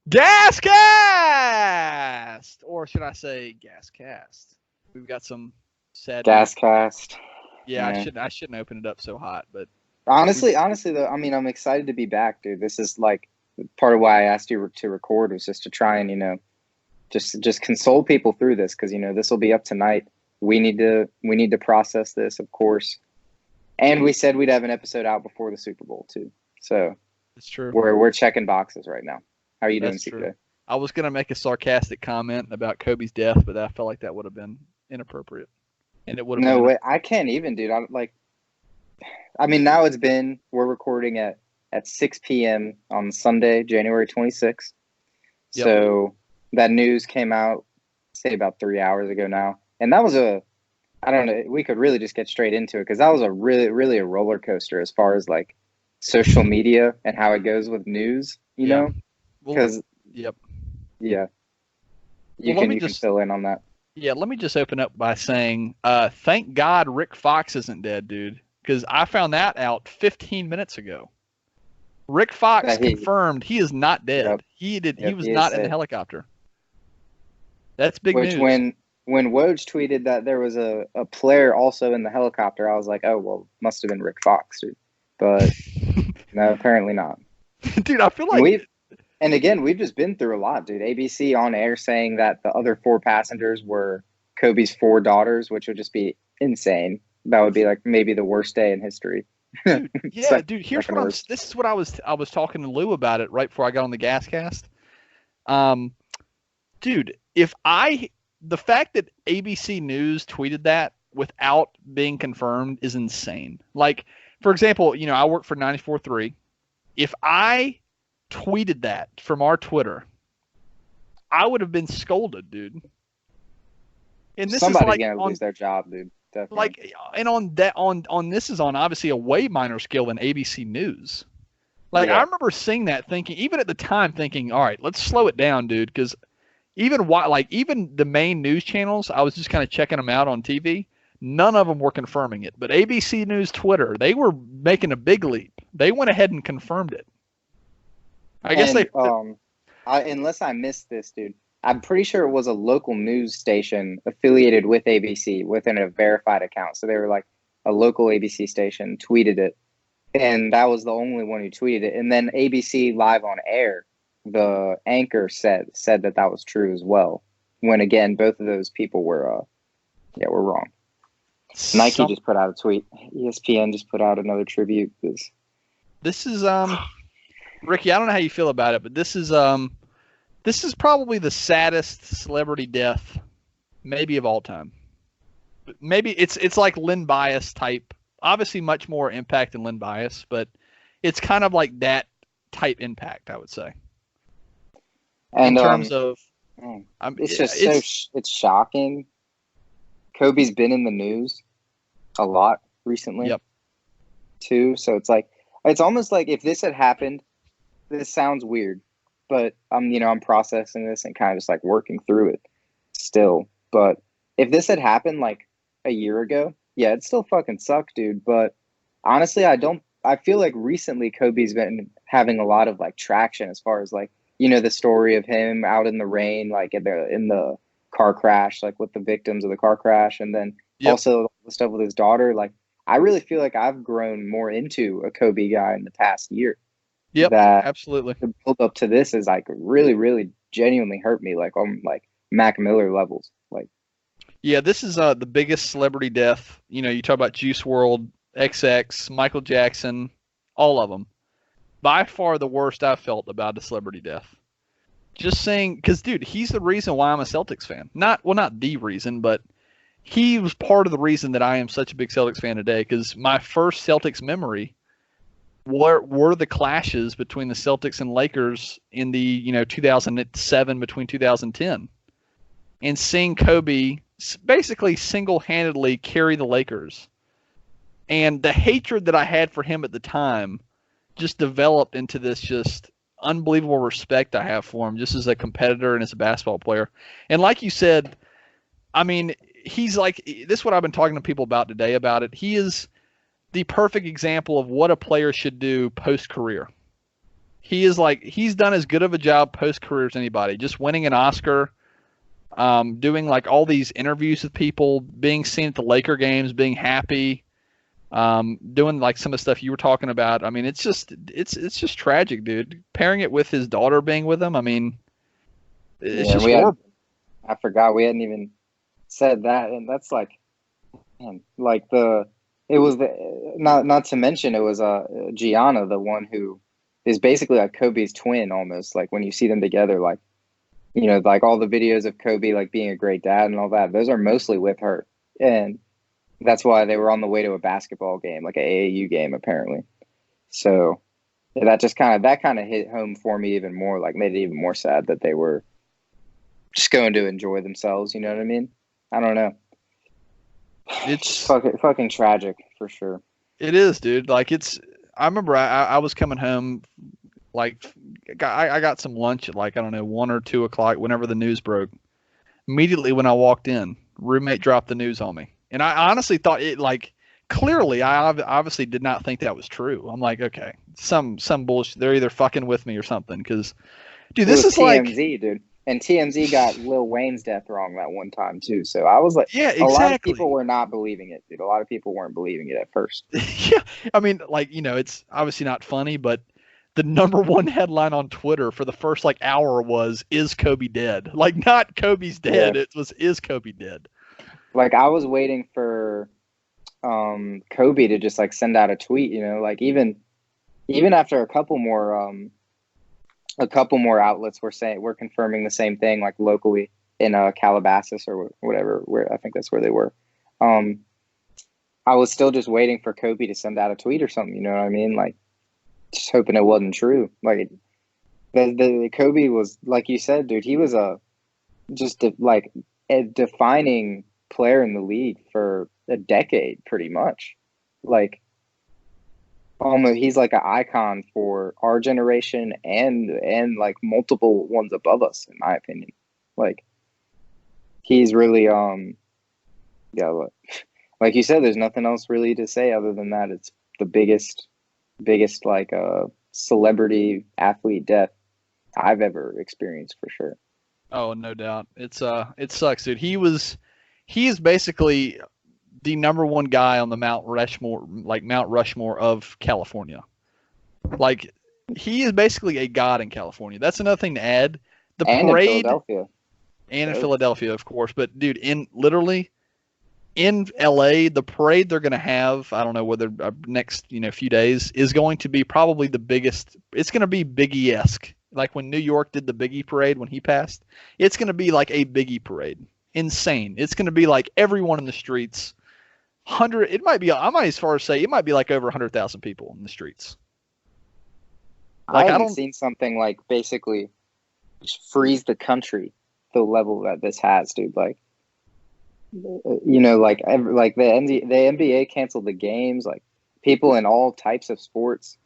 GasCast, or should I say GasCast? We've got some sad news. GasCast. Yeah, Yeah. I shouldn't open it up so hot, but we Honestly though, I mean, I'm excited to be back, dude. This is like part of why I asked you to record was just to try and just console people through this because this will be up tonight. We need to process this, of course, and we said we'd have an episode out before the Super Bowl too. So it's true. we're checking boxes right now. How are you doing, That's CJ? true. I was gonna make a sarcastic comment about Kobe's death, but I felt like that would have been inappropriate, and it would have No been. way, I can't even, dude. I mean, now we're recording at 6 p.m. on Sunday, January 26th. Yep. So that news came out, say about 3 hours ago now, and that was I don't know. We could really just get straight into it because that was a really a roller coaster as far as like social media and how it goes with news. Yeah. Because yep. Yeah, you Well, can fill in on that. Yeah, let me just open up by saying, thank God Rick Fox isn't dead, dude, because I found that out 15 minutes ago. Rick Fox confirmed he is not dead. Yep. He was not in the helicopter. That's big news. When Woj tweeted that there was a player also in the helicopter, I was like, oh, well, must have been Rick Fox. Dude. But no, apparently not. Dude, I feel like... we've just been through a lot, dude. ABC on air saying that the other 4 passengers were Kobe's 4 daughters, which would just be insane. That would be like maybe the worst day in history. Dude, yeah, dude. Here's what this is what I was talking to Lou about it right before I got on the GasCast. Dude, the fact that ABC News tweeted that without being confirmed is insane. Like, for example, I work for 94.3. If I tweeted that from our Twitter, I would have been scolded, dude. And this somebody's gonna lose their job, dude. Definitely. Like, and on this is on obviously a way minor scale than ABC News. Like, yeah. I remember seeing that, thinking, even at the time, thinking, all right, let's slow it down, dude, because even the main news channels, I was just kind of checking them out on TV. None of them were confirming it, but ABC News Twitter, they were making a big leap. They went ahead and confirmed it. Unless I missed this, dude, I'm pretty sure it was a local news station affiliated with ABC within a verified account. So they were like a local ABC station tweeted it, and that was the only one who tweeted it. And then ABC live on air, the anchor said that was true as well. When again, both of those people were wrong. Nike just put out a tweet. ESPN just put out another tribute. This is Ricky, I don't know how you feel about it, but this is probably the saddest celebrity death maybe of all time. Maybe it's like Len Bias type. Obviously much more impact than Len Bias, but it's kind of like that type impact, I would say. And in terms of it's shocking. Kobe's been in the news a lot recently. Yep. Too, so it's almost like if this had happened, this sounds weird, but I'm processing this and kind of just like working through it still. But if this had happened like a year ago, yeah, it still fucking sucked, dude. But honestly, I feel like recently Kobe's been having a lot of like traction as far as like, the story of him out in the rain, like in the car crash, like with the victims of the car crash. And then also the stuff with his daughter. Like, I really feel like I've grown more into a Kobe guy in the past year. Yep, absolutely. The build up to this is like really, really genuinely hurt me, like on like Mac Miller levels. Like, yeah, this is the biggest celebrity death. You talk about Juice WRLD, XX, Michael Jackson, all of them. By far the worst I've felt about a celebrity death. Just saying, because dude, he's the reason why I'm a Celtics fan. Not the reason, but he was part of the reason that I am such a big Celtics fan today. Because my first Celtics memory were the clashes between the Celtics and Lakers in the 2007 between 2010, and seeing Kobe basically single-handedly carry the Lakers, and the hatred that I had for him at the time just developed into this just unbelievable respect I have for him just as a competitor and as a basketball player. And like you said, I mean, he's like, this is what I've been talking to people about today about it. He is the perfect example of what a player should do post-career. he's done as good of a job post career as anybody. Just winning an Oscar, doing like all these interviews with people, being seen at the Laker games, being happy, doing like some of the stuff you were talking about. I mean, it's just tragic, dude. Pairing it with his daughter being with him, I mean, it's just horrible. I forgot we hadn't even said that, and that's like, man, like not to mention it was Gianna, the one who is basically like Kobe's twin almost. Like when you see them together, like, you know, like all the videos of Kobe like being a great dad and all that, those are mostly with her, and that's why they were on the way to a basketball game, like an AAU game apparently. So that just kind of hit home for me even more, like made it even more sad that they were just going to enjoy themselves. You know what I mean? I don't know. It's fucking tragic for sure. It is, dude. Like I remember I was coming home, like I got some lunch at like, I don't know, 1 or 2 o'clock whenever the news broke. Immediately when I walked in, roommate dropped the news on me. And I honestly thought it, like, clearly I obviously did not think that was true. I'm like, okay, some bullshit. They're either fucking with me or something. Because, dude, this is TMZ, like, dude. And TMZ got Lil Wayne's death wrong that one time too. So I was like, yeah, exactly. A lot of people were not believing it, dude. A lot of people weren't believing it at first. Yeah, I mean, like, you know, it's obviously not funny, but the number one headline on Twitter for the first like hour was, "Is Kobe dead?" Like, not Kobe's dead. Yeah. It was, "Is Kobe dead?" Like, I was waiting for Kobe to just like send out a tweet, you know, like even after a couple more outlets were confirming the same thing, like locally in Calabasas or whatever, where I think that's where they were. I was still just waiting for Kobe to send out a tweet or something, you know what I mean? Like, just hoping it wasn't true. Like, the Kobe was, like you said, dude, he was a defining player in the league for a decade, pretty much. Like, almost, he's like an icon for our generation and like multiple ones above us, in my opinion. Like, he's really like you said, there's nothing else really to say other than that. It's the biggest like celebrity athlete death I've ever experienced, for sure. Oh, no doubt. It sucks, dude. He is basically the number one guy on the Mount Rushmore of California. Like, he is basically a god in California. That's another thing to add. The and parade, in Philadelphia. And in Philadelphia, of course. But dude, in LA, the parade they're going to have, I don't know whether next, few days, is going to be probably the biggest. It's going to be Biggie-esque. Like when New York did the Biggie parade when he passed, it's going to be like a Biggie parade. Insane. It's going to be like everyone in the streets. I might as far as say it might be like over 100,000 people in the streets. Like, I haven't seen something like basically just freeze the country, the level that this has, dude. Like, like the NBA canceled the games. Like, people in all types of sports,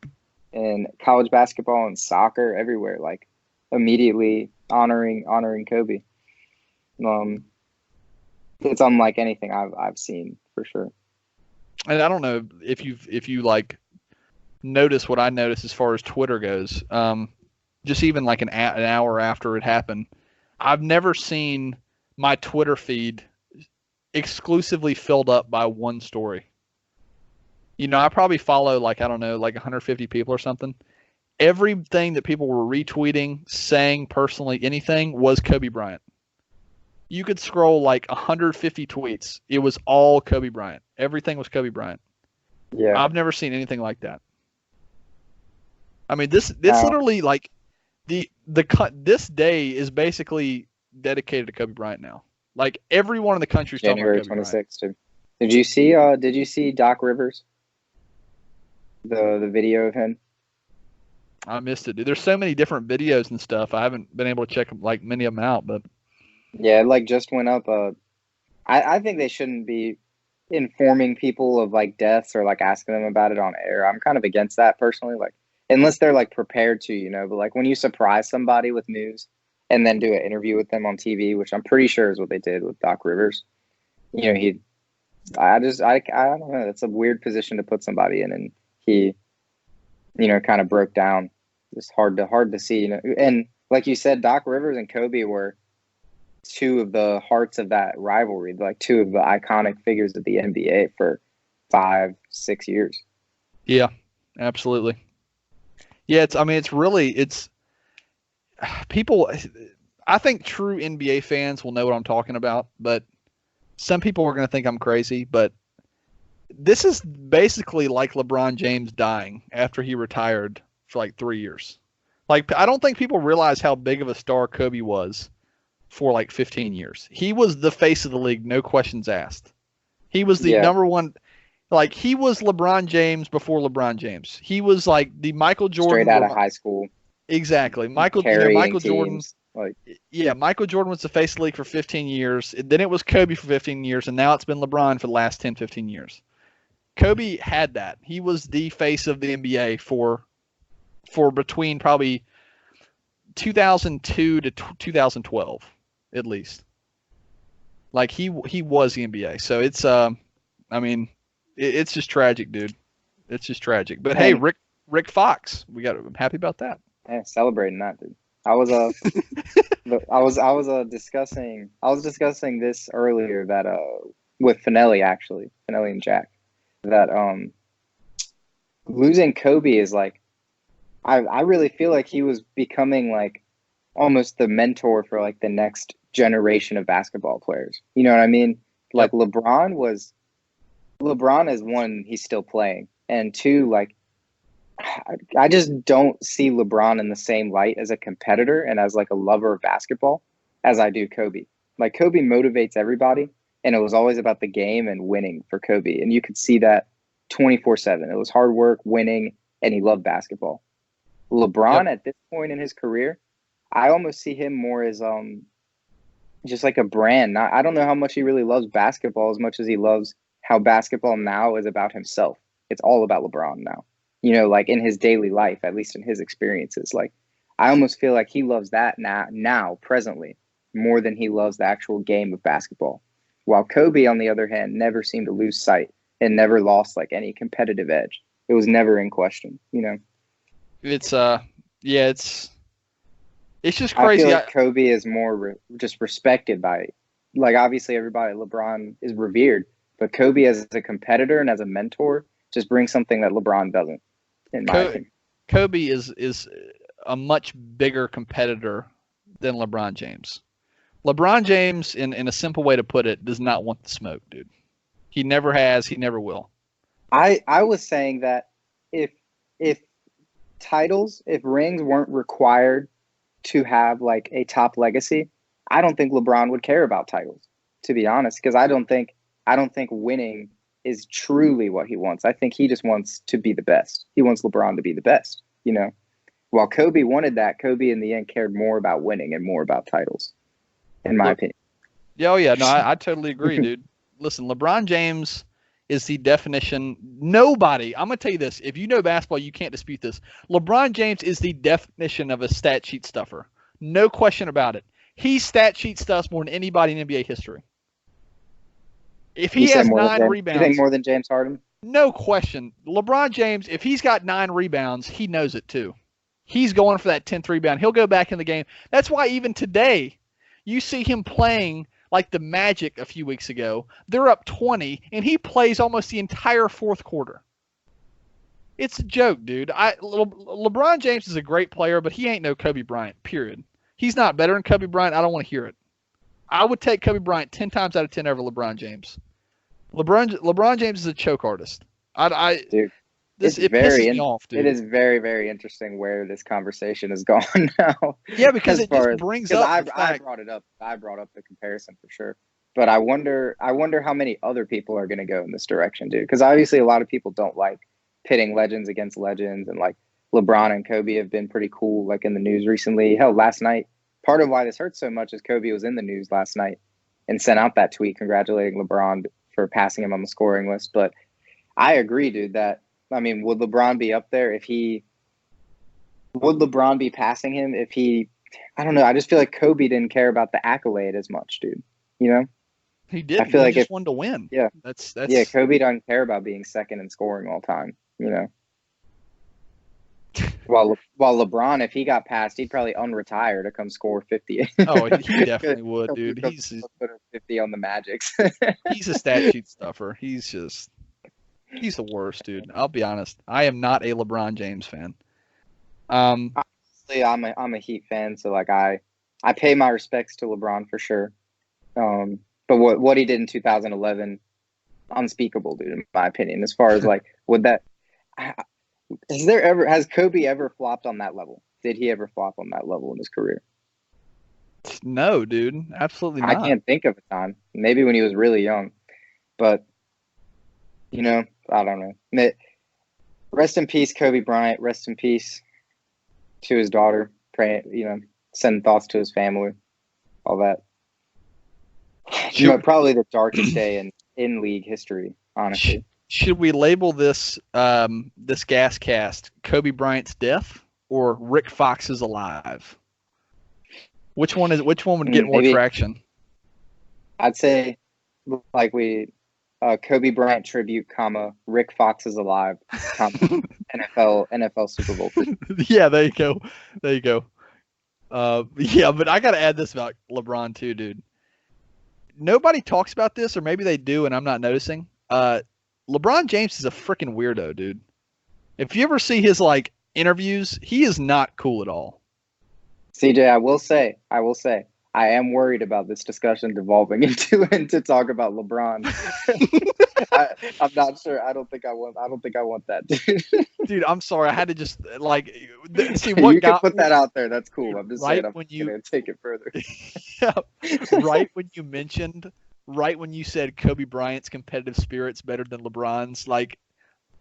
and college basketball and soccer everywhere, like, immediately honoring Kobe. It's unlike anything I've seen, for sure. And I don't know if you like notice what I noticed as far as Twitter goes. Just even like an hour after it happened, I've never seen my Twitter feed exclusively filled up by one story. I probably follow like 150 people or something. Everything that people were retweeting, saying personally, anything was Kobe Bryant. You could scroll like 150 tweets. It was all Kobe Bryant. Everything was Kobe Bryant. Yeah. I've never seen anything like that. I mean, this literally, like, this day is basically dedicated to Kobe Bryant now. Like, everyone in the country is talking about Kobe Bryant. Too. Did you see Doc Rivers? The video of him? I missed it, dude. There's so many different videos and stuff. I haven't been able to check like many of them out, but yeah, it like just went up. I think they shouldn't be informing people of like deaths or like asking them about it on air. I'm kind of against that personally. Like, unless they're like prepared to, but like when you surprise somebody with news and then do an interview with them on TV, which I'm pretty sure is what they did with Doc Rivers. I don't know. That's a weird position to put somebody in, and he, kind of broke down It's hard to see, you know. And like you said, Doc Rivers and Kobe were two of the hearts of that rivalry, like two of the iconic figures of the NBA for 5-6 years. Yeah, absolutely. Yeah, it's people. I think true NBA fans will know what I'm talking about, but some people are going to think I'm crazy. But this is basically like LeBron James dying after he retired for like 3 years. Like, I don't think people realize how big of a star Kobe was for like 15 years. He was the face of the league, no questions asked. He was the Yeah, number one. Like, he was LeBron James before LeBron James. He was like the Michael straight Jordan. out of high school, Exactly. carrying Michael Jordan. teams. Like, Yeah, Michael Jordan was the face of the league for 15 years. Then it was Kobe for 15 years, and now it's been LeBron for the last 10, 15 years. Kobe had that. He was the face of the NBA for between probably 2002 to 2012, at least. Like, he was the NBA. So it's it's just tragic, dude. It's just tragic. But hey, Rick Fox, I'm happy about that. yeah, celebrating that, dude. I was discussing this earlier that with Finelli and Jack, that losing Kobe is like, I really feel like he was becoming like almost the mentor for like the next generation of basketball players. You know what I mean? Like, Yep. LeBron is one, he's still playing, and two, like, I just don't see LeBron in the same light as a competitor and as like a lover of basketball as I do Kobe. Like, Kobe motivates everybody, and it was always about the game and winning for Kobe, and you could see that 24/7. It was hard work, winning, and he loved basketball. Yep. LeBron at this point in his career, I almost see him more as just like a brand. I don't know how much he really loves basketball as much as he loves how basketball now is about himself. It's all about LeBron now. You know, like in his daily life, at least in his experiences. Like, I almost feel like he loves that now presently, more than he loves the actual game of basketball. While Kobe, on the other hand, never seemed to lose sight and never lost like any competitive edge. It was never in question, you know. It's it's just I feel crazy. like Kobe is more just respected by, like, obviously everybody. LeBron is revered, but Kobe as a competitor and as a mentor just brings something that LeBron doesn't, in my opinion. Kobe is a much bigger competitor than LeBron James. LeBron James, in a simple way to put it, does not want the smoke, dude. He never has. He never will. I was saying that if if if rings weren't required to have like a top legacy, I don't think LeBron would care about titles, to be honest, because I don't think winning is truly what he wants. I think he just wants to be the best. He wants LeBron to be the best, you know. While Kobe wanted that, Kobe in the end cared more about winning and more about titles, in my Look, opinion. yeah, oh yeah, no, I totally agree, dude. Listen, LeBron James is the definition. Nobody, I'm gonna tell you this: if you know basketball, you can't dispute this. LeBron James is the definition of a stat sheet stuffer. No question about it. He stat sheet stuffs more than anybody in NBA history. If You he say has more than nine James? You think rebounds, more than James Harden? no question. LeBron James, if he's got 9 rebounds, he knows it too. He's going for that 10th rebound. He'll go back in the game. That's why even today, you see him playing like the Magic a few weeks ago. They're up 20, and he plays almost the entire fourth quarter. It's a joke, dude. LeBron James is a great player, but he ain't no Kobe Bryant, period. He's not better than Kobe Bryant. I don't want to hear it. I would take Kobe Bryant 10 times out of 10 over LeBron James. LeBron James is a choke artist. Dude, It pisses me off, dude. it is very, very interesting where this conversation has gone now. Yeah, because As it just far as, brings because up the I fact. brought it up. I brought up the comparison for sure. But I wonder how many other people are going to go in this direction, dude. Because obviously a lot of people don't like pitting legends against legends, and like LeBron and Kobe have been pretty cool, like in the news recently. Hell, last night, part of why this hurts so much is Kobe was in the news last night and sent out that tweet congratulating LeBron for passing him on the scoring list. But I agree, dude, that, I mean, would LeBron be up there would LeBron be passing him if he, I don't know. I just feel like Kobe didn't care about the accolade as much, dude. You know? He I didn't. feel He like just wanted to win. yeah, That's yeah, Kobe doesn't care about being second in scoring all time, you know? While LeBron, if he got passed, he'd probably unretire to come score 50. Oh, he definitely would, dude. He's put 50 on the Magics. he's a stat sheet stuffer. He's the worst, dude. I'll be honest. I am not a LeBron James fan. Honestly, I'm a Heat fan, so like I pay my respects to LeBron for sure. But what he did in 2011, unspeakable, dude, in my opinion. As far as like, has Kobe ever flopped on that level? Did he ever flop on that level in his career? No, dude, absolutely not. I can't think of a time. Maybe when he was really young, but I don't know. Rest in peace, Kobe Bryant. Rest in peace to his daughter. Pray, send thoughts to his family. All that. Probably the darkest day in league history, honestly. Should we label this this GasCast Kobe Bryant's death or Rick Fox's alive? Which one would get more traction? I'd say like Kobe Bryant tribute, Rick Fox is alive, NFL Super Bowl. Yeah, there you go. Yeah, but I gotta add this about LeBron too, dude. Nobody talks about this, or maybe they do, and I'm not noticing. LeBron James is a freaking weirdo, dude. If you ever see his like interviews, he is not cool at all. CJ, I will say, I am worried about this discussion devolving into talk about LeBron. I'm not sure. I don't think I want that, dude. Dude, I'm sorry. I had to just see what you can put that out there. That's cool. I'm just saying. I'm gonna take it further. Yeah, right when you said Kobe Bryant's competitive spirit's better than LeBron's, like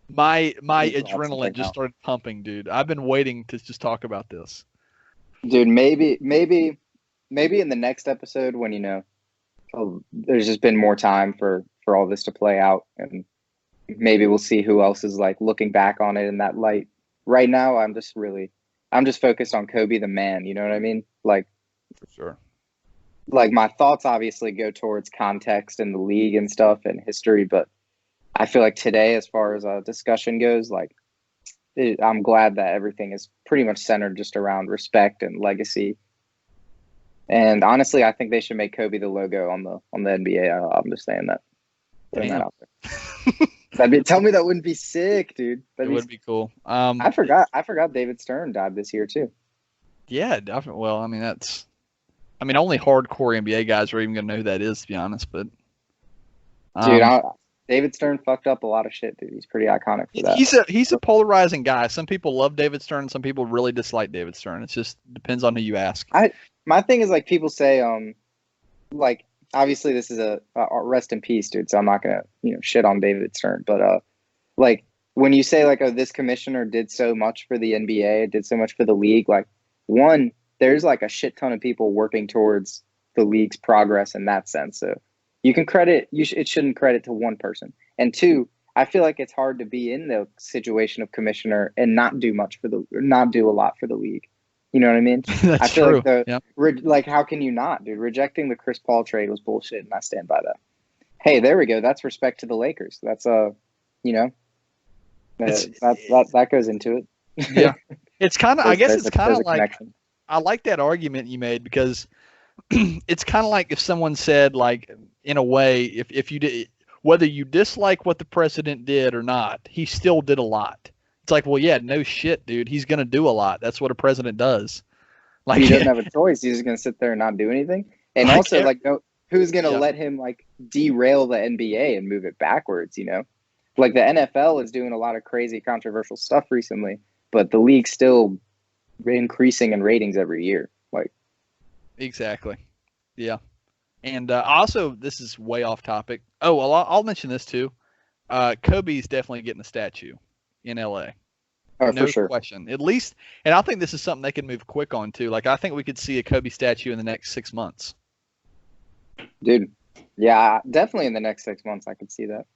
my adrenaline just started pumping, dude. I've been waiting to just talk about this. Dude, maybe in the next episode when there's just been more time for all this to play out, and maybe we'll see who else is like looking back on it in that light. Right now, I'm just focused on Kobe the man. You know what I mean? Like, for sure. Like my thoughts obviously go towards context and the league and stuff and history, but I feel like today, as far as discussion goes, like I'm glad that everything is pretty much centered just around respect and legacy. And honestly, I think they should make Kobe the logo on the NBA. I'm just saying that. Putting that out there. Tell me that wouldn't be sick, dude. It would be cool. I forgot David Stern died this year too. Yeah, definitely. Well, only hardcore NBA guys are even gonna know who that is, to be honest. But dude, David Stern fucked up a lot of shit, dude. He's pretty iconic for that. He's a polarizing guy. Some people love David Stern. Some people really dislike David Stern. It just depends on who you ask. My thing is, like, people say, like, obviously this is a rest in peace, dude. So I'm not gonna shit on David Stern, but like when you say like, oh, this commissioner did so much for the NBA, did so much for the league, like one, there's like a shit ton of people working towards the league's progress in that sense. So you can it shouldn't credit to one person. And two, I feel like it's hard to be in the situation of commissioner and not do a lot for the league. You know what I mean? That's I feel true. Like like how can you not, dude? Rejecting the Chris Paul trade was bullshit, and I stand by that. Hey, there we go. That's respect to the Lakers. That's that goes into it. Yeah, it's kind of. I guess it's kind of like connection. I like that argument you made because it's kind of like if someone said, like, in a way, if you did, whether you dislike what the president did or not, he still did a lot. It's like, well, yeah, no shit, dude. He's gonna do a lot. That's what a president does. Like, he doesn't have a choice. He's just gonna sit there and not do anything. And also, like, who's gonna let him like derail the NBA and move it backwards? Like the NFL is doing a lot of crazy, controversial stuff recently, but the league's still increasing in ratings every year. Like, exactly, yeah. And also, this is way off topic. Oh, well, I'll mention this too. Kobe's definitely getting a statue in LA. Oh, no for sure. question. At least, and I think this is something they can move quick on too. Like, I think we could see a Kobe statue in the next 6 months. Dude, yeah, definitely in the next 6 months I could see that.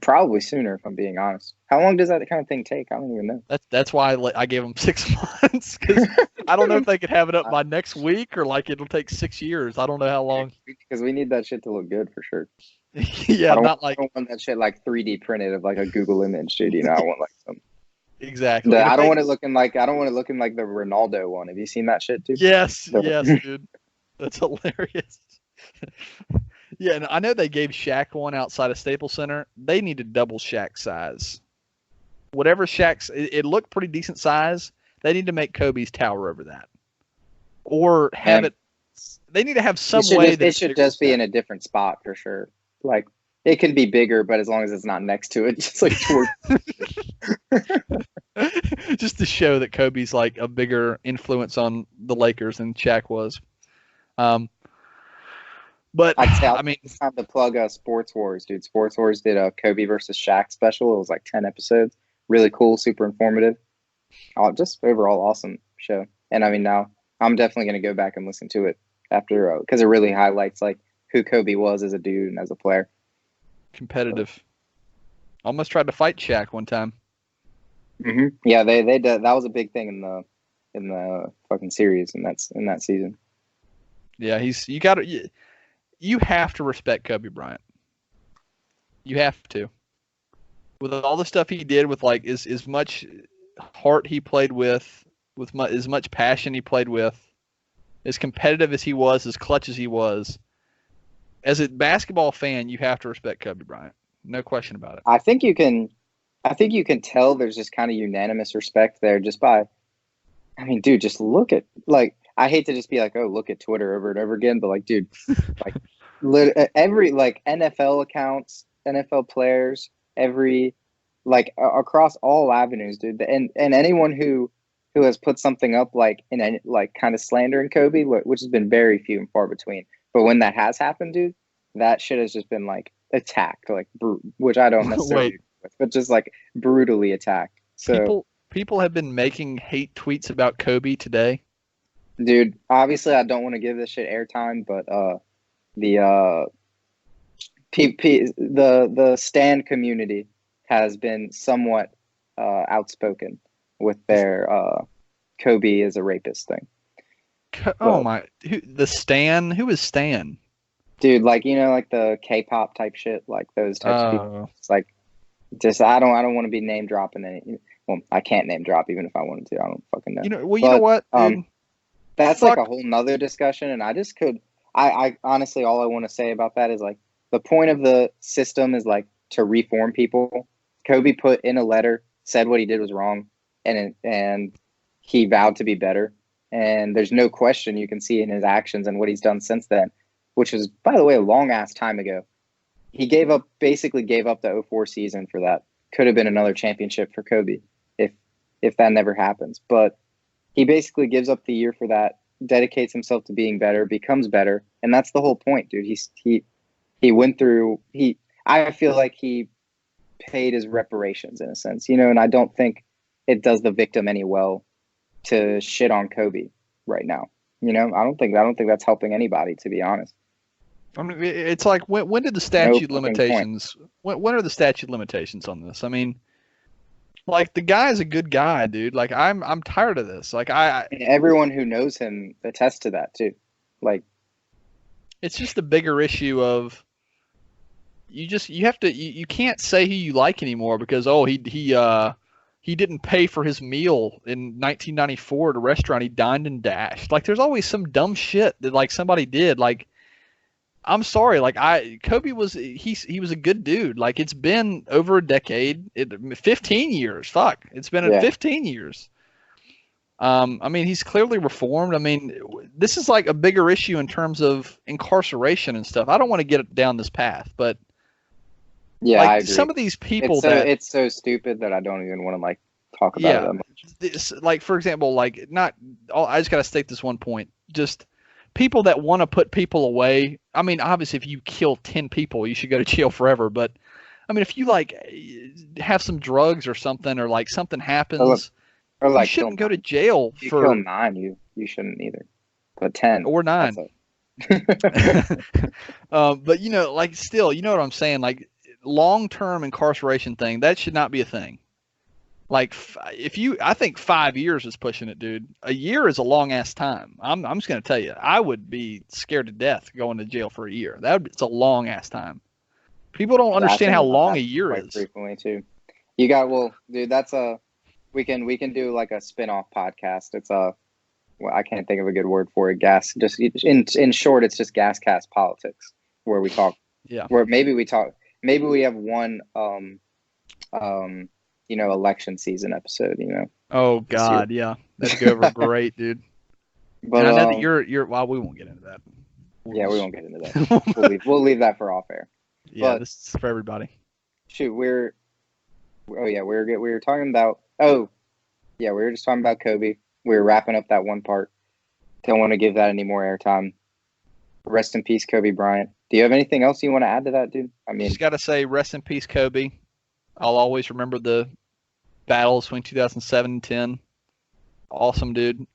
Probably sooner, if I'm being honest. How long does that kind of thing take? I don't even know. That's why I gave them 6 months, because I don't know if they could have it up by next week or like it'll take 6 years. I don't know how long. Because we need that shit to look good for sure. Yeah, I don't want that shit like 3D printed of like a Google image, dude. I want like some Exactly. And if I don't they, want it looking like the Ronaldo one. Have you seen that shit too? yes, yes, dude. That's hilarious. Yeah, and I know they gave Shaq one outside of Staples Center. They need to double Shaq's size. Whatever Shaq's, it looked pretty decent size. They need to make Kobe's tower over that, or have it. They need to have some way that it should just be in a different spot for sure. Like it can be bigger, but as long as it's not next to it, just like toward. Just to show that Kobe's like a bigger influence on the Lakers than Shaq was. But I mean, it's time to plug Sports Wars, dude. Sports Wars did a Kobe versus Shaq special. It was like 10 episodes. Really cool, super informative. Just overall awesome show. And I mean, now I'm definitely going to go back and listen to it after because it really highlights like who Kobe was as a dude and as a player. Competitive. Almost tried to fight Shaq one time. Mm-hmm. Yeah, they did. That was a big thing in the fucking series, and that's in that season. Yeah, you have to respect Kobe Bryant. You have to. With all the stuff he did, with like as much heart he played with as much passion he played with, as competitive as he was, as clutch as he was. As a basketball fan, you have to respect Kobe Bryant. No question about it. I think you can tell there's just kind of unanimous respect there just by, I mean, dude, just look at, like, I hate to just be like, oh, look at Twitter over and over again, but like, dude, like every like NFL accounts, NFL players, every like across all avenues, dude, and anyone who has put something up like in any, like kind of slandering Kobe, which has been very few and far between, but when that has happened, dude, that shit has just been like attacked, like which I don't necessarily agree with, but just like brutally attacked. So people have been making hate tweets about Kobe today. Dude, obviously I don't want to give this shit airtime, but the Stan community has been somewhat outspoken with their Kobe is a rapist thing. The Stan? Who is Stan? Dude, like, you know, like the K-pop type shit, like those types of people. It's like, just I don't want to be name dropping any. Well, I can't name drop even if I wanted to. I don't fucking know. You know what? Dude? That's like a whole nother discussion, and I honestly, all I want to say about that is like the point of the system is like to reform people. Kobe put in a letter, said what he did was wrong, and he vowed to be better. And there's no question you can see in his actions and what he's done since then, which was, by the way, a long ass time ago. He basically gave up the 2004 season for that. Could have been another championship for Kobe if that never happens. But he basically gives up the year for that, dedicates himself to being better, becomes better, and that's the whole point, dude. He went through. I feel like he paid his reparations in a sense, you know. And I don't think it does the victim any well to shit on Kobe right now. You know, I don't think that's helping anybody, to be honest. I mean, it's like when did the statute limitations? When are the statute limitations on this? I mean, like, the guy's a good guy, dude. Like, I'm tired of this. Like, and everyone who knows him attests to that too. Like, it's just a bigger issue of you can't say who you like anymore because he didn't pay for his meal in 1994 at a restaurant. He dined and dashed. Like, there's always some dumb shit that like somebody did. Like, I'm sorry. Like, Kobe was he was a good dude. Like, it's been over a decade, 15 years. Fuck, it's been 15 years. I mean, he's clearly reformed. I mean, this is like a bigger issue in terms of incarceration and stuff. I don't want to get down this path, but yeah, like, I agree. some of these people it's so stupid that I don't even want to like talk about it that much. Like, for example, like, I just gotta state this one point. Just people that want to put people away. I mean, obviously, if you kill 10 people, you should go to jail forever. But I mean, if you like have some drugs or something, or like something happens, or like, you shouldn't go to jail if you for kill 9. You shouldn't either. But 10 or 9. But you know, like, still, you know what I'm saying? Like, long-term incarceration thing, that should not be a thing. Like, I think 5 years is pushing it, dude. A year is a long ass time. I'm just gonna tell you, I would be scared to death going to jail for a year. It's a long ass time. People don't understand how long a year is. Frequently too. Dude, We can do like a spin-off podcast. It's well, I can't think of a good word for it. Just in short, it's just GasCast politics, where we talk. Yeah. Where maybe we talk. Maybe we have one election season episode. Oh God, yeah, that'd go over great, dude. But and I know that you're. Well, we won't get into that. Yeah, we won't get into that. We'll leave that for off air. Yeah, but, this is for everybody. Shoot, we were talking about. Oh, yeah, we were just talking about Kobe. We were wrapping up that one part. Don't want to give that any more airtime. Rest in peace, Kobe Bryant. Do you have anything else you want to add to that, dude? I mean, just got to say, rest in peace, Kobe. I'll always remember the battles between 2007 and 10. Awesome, dude.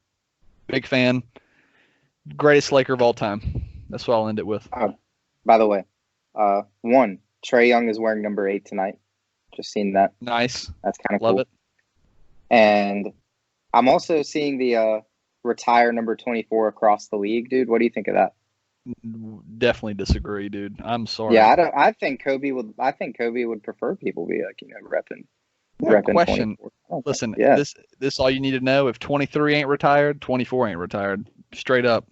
Big fan. Greatest Laker of all time. That's what I'll end it with. By the way, Trae Young is wearing number 8 tonight. Just seen that. Nice. That's kind of cool. Love it. And I'm also seeing the retire number 24 across the league, dude. What do you think of that? Definitely disagree, dude. I'm sorry. Yeah, I think Kobe would prefer people be like, repping. Question. Listen, yeah. This all you need to know. If 23 ain't retired, 24 ain't retired. Straight up.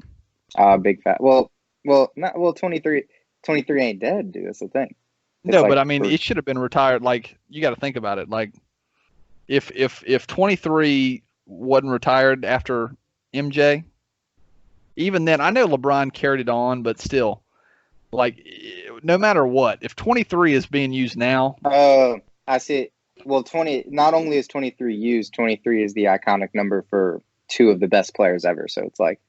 Big fat. Well, 23 ain't dead, dude. That's the thing. It's no, but I mean, it should have been retired. Like, you got to think about it. Like, if 23 wasn't retired after MJ, even then, I know LeBron carried it on, but still, like, no matter what, if 23 is being used now. I see. Well, not only is 23 used, 23 is the iconic number for 2 of the best players ever. So it's like,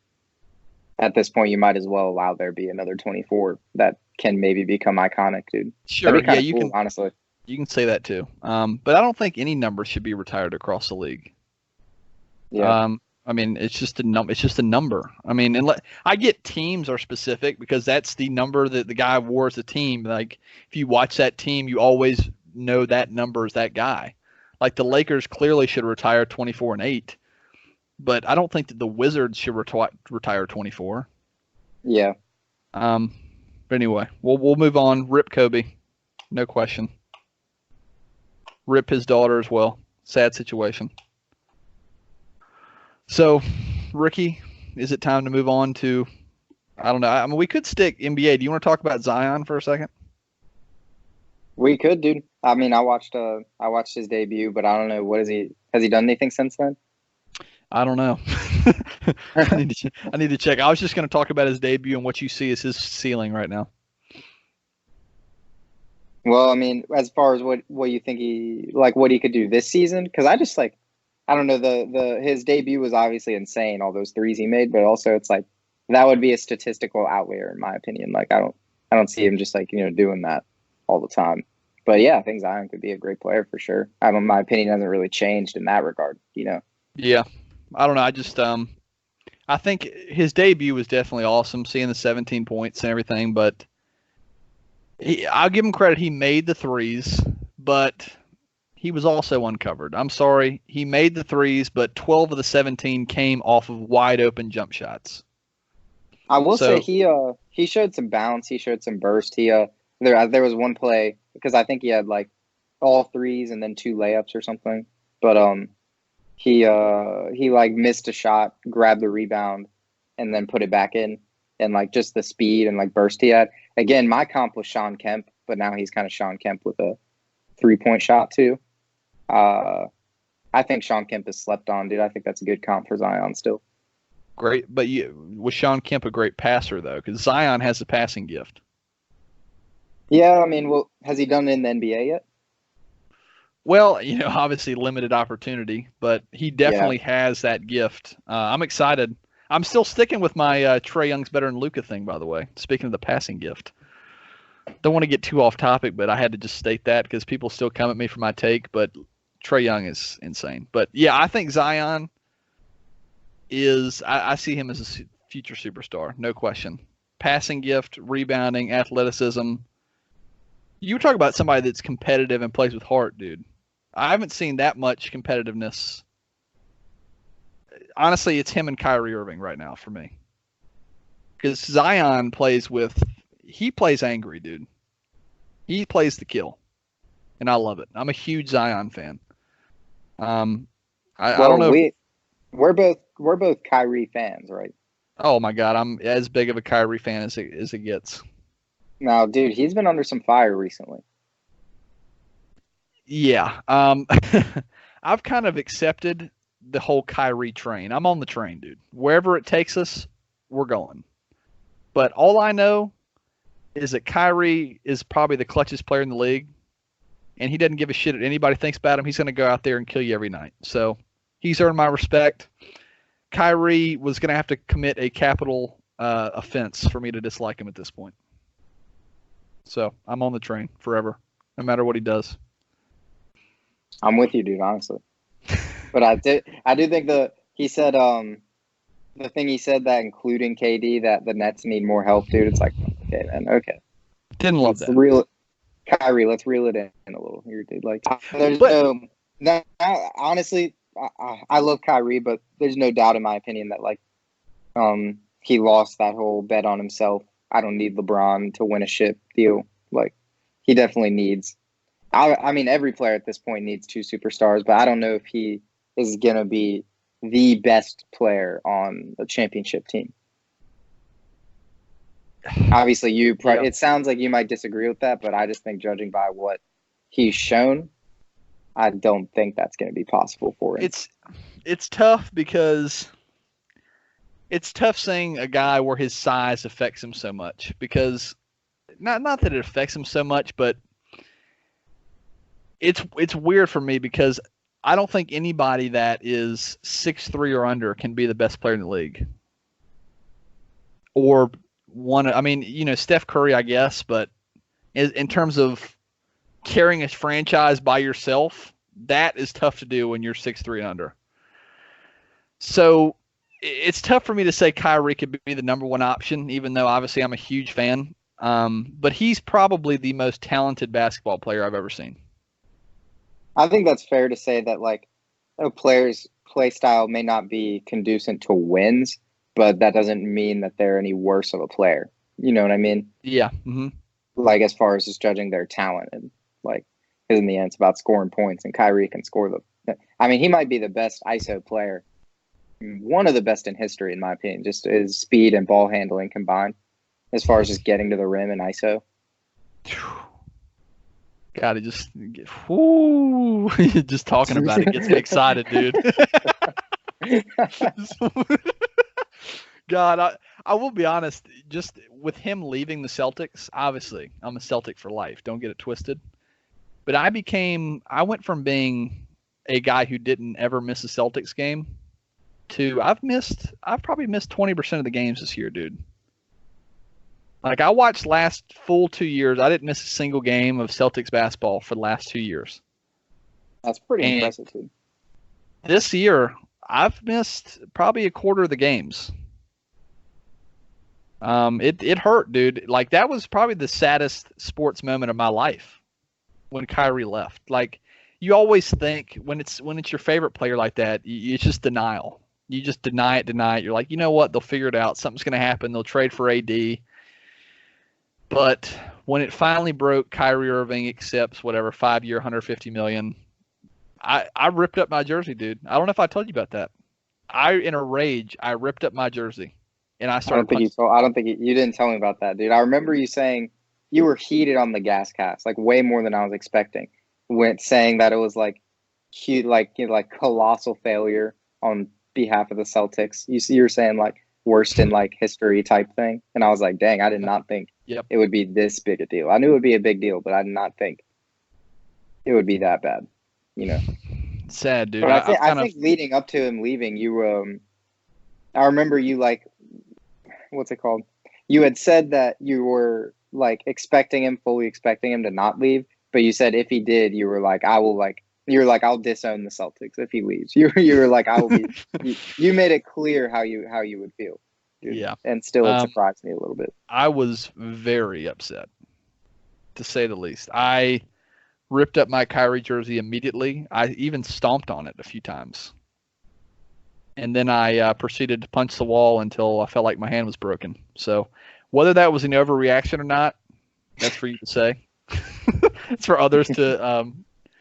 at this point, you might as well allow there be another 24 that can maybe become iconic, dude. Sure, yeah, you cool, can. Honestly, you can say that too. But I don't think any number should be retired across the league. Yeah. I mean, it's just a number. It's just a number. I mean, I get teams are specific because that's the number that the guy wore as a team. Like, if you watch that team, you always know that number is that guy. Like, the Lakers clearly should retire 24 and 8, but I don't think that the Wizards should retire 24. Yeah. But anyway, we'll move on. Rip Kobe, no question. Rip his daughter as well. Sad situation. So, Ricky, is it time to move on to, I don't know. I mean, we could stick NBA. Do you want to talk about Zion for a second? We could, dude. I mean, I watched his debut, but I don't know. Has he done anything since then? I don't know. I need to check. I was just going to talk about his debut and what you see as his ceiling right now. Well, I mean, as far as what you think what he could do this season, because I just I don't know, his debut was obviously insane, all those threes he made, but also it's like that would be a statistical outlier in my opinion. Like I don't see him just doing that all the time. But yeah, I think Zion could be a great player for sure. My opinion hasn't really changed in that regard, Yeah. I don't know. I just I think his debut was definitely awesome, seeing the 17 points and everything, but I'll give him credit. He made the threes, but he was also uncovered. I'm sorry. He made the threes, but 12 of the 17 came off of wide open jump shots. I will say he showed some bounce. He showed some burst. There was one play because I think he had like all threes and then 2 layups or something. But he like missed a shot, grabbed the rebound, and then put it back in. And like just the speed and like burst he had. Again, my comp was Sean Kemp, but now he's kind of Sean Kemp with a 3-point shot too. I think Sean Kemp is slept on, dude. I think that's a good comp for Zion still. Great, but was Sean Kemp a great passer though? Because Zion has a passing gift. Yeah, I mean, well, has he done it in the NBA yet? Well, obviously limited opportunity, but he definitely has that gift. I'm excited. I'm still sticking with my Trae Young's better than Luka thing, by the way. Speaking of the passing gift. Don't want to get too off topic, but I had to just state that because people still come at me for my take, but Trae Young is insane. But yeah, I think Zion is, I see him as a future superstar, no question. Passing gift, rebounding, athleticism. You talk about somebody that's competitive and plays with heart, dude. I haven't seen that much competitiveness. Honestly, it's him and Kyrie Irving right now for me. Because Zion he plays angry, dude. He plays the kill. And I love it. I'm a huge Zion fan. I don't know. We're both Kyrie fans, right? Oh my God, I'm as big of a Kyrie fan as it gets. Now, dude, he's been under some fire recently. Yeah. I've kind of accepted the whole Kyrie train. I'm on the train, dude. Wherever it takes us, we're going. But all I know is that Kyrie is probably the clutchest player in the league, and he doesn't give a shit if anybody thinks about him. He's going to go out there and kill you every night. So he's earned my respect. Kyrie was going to have to commit a capital offense for me to dislike him at this point. So I'm on the train forever, no matter what he does. I'm with you, dude, honestly. But I do think he said the thing he said that including KD that the Nets need more help, dude. It's like, okay, man, okay. Didn't love that. Kyrie, let's reel it in a little here, dude. Like, honestly, I love Kyrie, but there's no doubt in my opinion that like, he lost that whole bet on himself. I don't need LeBron to win a ship deal. Like, he definitely needs. I mean, every player at this point needs two superstars, but I don't know if he is gonna be the best player on a championship team. Obviously, it sounds like you might disagree with that, but I just think judging by what he's shown, I don't think that's going to be possible for him. It's tough because it's tough saying a guy where his size affects him so much, because not that it affects him so much, but it's weird for me because I don't think anybody that is 6'3" or under can be the best player in the league. Or I mean, you know, Steph Curry, I guess, but in terms of carrying a franchise by yourself, that is tough to do when you're 6'3" and under. So it's tough for me to say Kyrie could be the number one option, even though obviously I'm a huge fan. But he's probably the most talented basketball player I've ever seen. I think that's fair to say that like a player's play style may not be conducive to wins, but that doesn't mean that they're any worse of a player. You know what I mean? Yeah. Mm-hmm. Like as far as just judging their talent and like, because in the end it's about scoring points, and Kyrie can score them. I mean, he might be the best ISO player, one of the best in history, in my opinion. Just his speed and ball handling combined, as far as just getting to the rim and ISO. God, just talking about it gets me excited, dude. God, I will be honest, just with him leaving the Celtics, obviously, I'm a Celtic for life. Don't get it twisted. But I went from being a guy who didn't ever miss a Celtics game to I've probably missed 20% of the games this year, dude. Like, I watched last full 2 years. I didn't miss a single game of Celtics basketball for the last 2 years. That's pretty impressive, dude. This year, I've missed probably a quarter of the games. It hurt, dude. Like, that was probably the saddest sports moment of my life when Kyrie left. Like, you always think when it's your favorite player like that, it's just denial. You just deny it. You're like, you know what? They'll figure it out. Something's going to happen. They'll trade for AD. But when it finally broke, Kyrie Irving accepts whatever 5-year, $150 million. I ripped up my jersey, dude. I don't know if I told you about that. In a rage, I ripped up my jersey, and I started. I don't think you didn't tell me about that, dude. I remember you saying you were heated on the GasCast, like way more than I was expecting. Saying that it was like cute, like colossal failure on behalf of the Celtics. You were saying like worst in like history type thing, and I was like, dang, I did not think it would be this big a deal. I knew it would be a big deal, but I did not think it would be that bad. You know, sad, dude. But I think leading up to him leaving, I remember you like, what's it called? You had said that you were like fully expecting him to not leave, but you said if he did, you were like, I'll disown the Celtics if he leaves. You were like, I will be. You made it clear how you would feel. Dude. Yeah, and still it surprised me a little bit. I was very upset, to say the least. I ripped up my Kyrie jersey immediately. I even stomped on it a few times. And then I proceeded to punch the wall until I felt like my hand was broken. So whether that was an overreaction or not, that's for you to say. It's for others to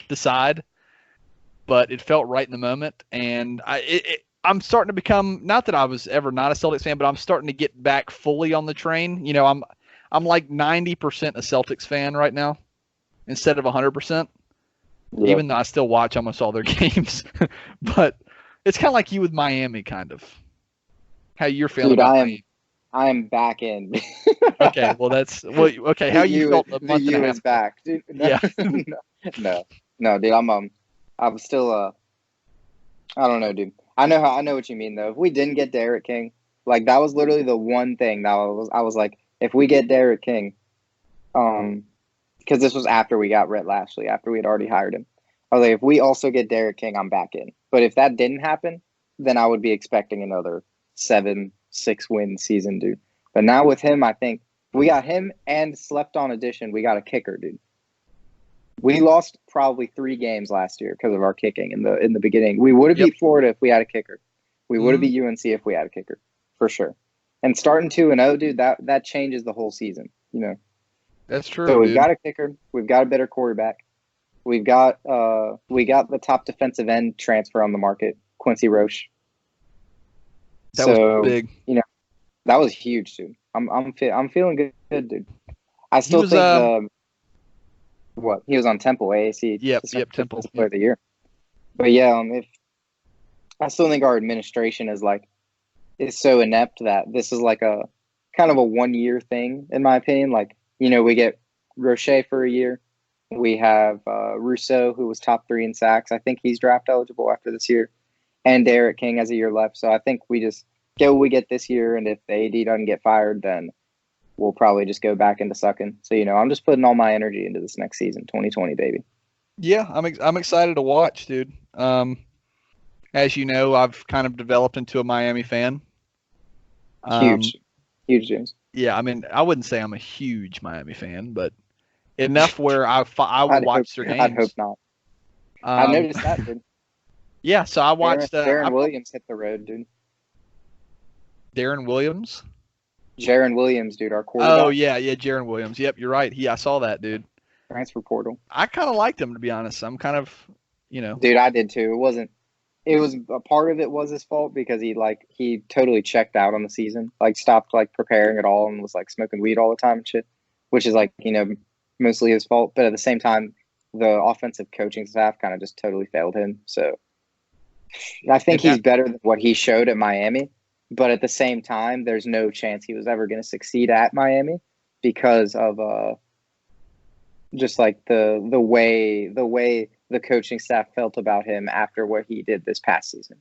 decide. but it felt right in the moment. And I'm starting to become, not that I was ever not a Celtics fan, but I'm starting to get back fully on the train. I'm like 90% a Celtics fan right now instead of 100%. Yeah. Even though I still watch almost all their games. But it's kind of like you with Miami, kind of. How you're feeling Dude, about Miami. I am back in. Okay, well okay. How you felt a month and a half is back, dude. No, Yeah. no, dude. I'm still I don't know, dude. I know what you mean though. If we didn't get Derek King, like that was literally the one thing that I was like, if we get Derek King, because this was after we got Rhett Lashley, after we had already hired him. I was like, if we also get Derek King, I'm back in. But if that didn't happen, then I would be expecting another 7-6 win season, dude. But now with him, I think we got him and slept on addition. We got a kicker, dude. We lost probably 3 games last year because of our kicking in the beginning. We would have beat Florida if we had a kicker. We would have beat UNC if we had a kicker, for sure. And starting 2-0, dude, that changes the whole season, you know. That's true. So we've got a kicker. We've got a better quarterback. We got the top defensive end transfer on the market, Quincy Roche. That was big. You know, that was huge, dude. I'm feeling good, dude. I still think he was on Temple AAC. Yep, Temple Player of the Year. But yeah, if I still think our administration is so inept that this is like a kind of a 1-year thing, in my opinion. Like, you know, we get Roche for a year. We have Rousseau, who was top 3 in sacks. I think he's draft eligible after this year. And Derek King has a year left. So I think we just get what we get this year. And if the AD doesn't get fired, then we'll probably just go back into sucking. So, you know, I'm just putting all my energy into this next season, 2020, baby. Yeah, I'm excited to watch, dude. As you know, I've kind of developed into a Miami fan. Huge, James. Yeah, I mean, I wouldn't say I'm a huge Miami fan, but enough where I will watch their games. I'd hope not. I noticed that, dude. Yeah, so I watched. Darren Williams hit the road, dude. Darren Williams. Jaron Williams, dude, our quarterback. Oh yeah, Jaron Williams. Yep, you're right. I saw that, dude. Transfer portal. I kind of liked him, to be honest. I'm kind of, you know. Dude, I did too. It was a part of it was his fault because he totally checked out on the season, stopped preparing at all and was smoking weed all the time and shit, which is mostly his fault. But at the same time, the offensive coaching staff kind of just totally failed him. So I think he's better than what he showed at Miami. But at the same time, there's no chance he was ever going to succeed at Miami because of just the way the coaching staff felt about him after what he did this past season.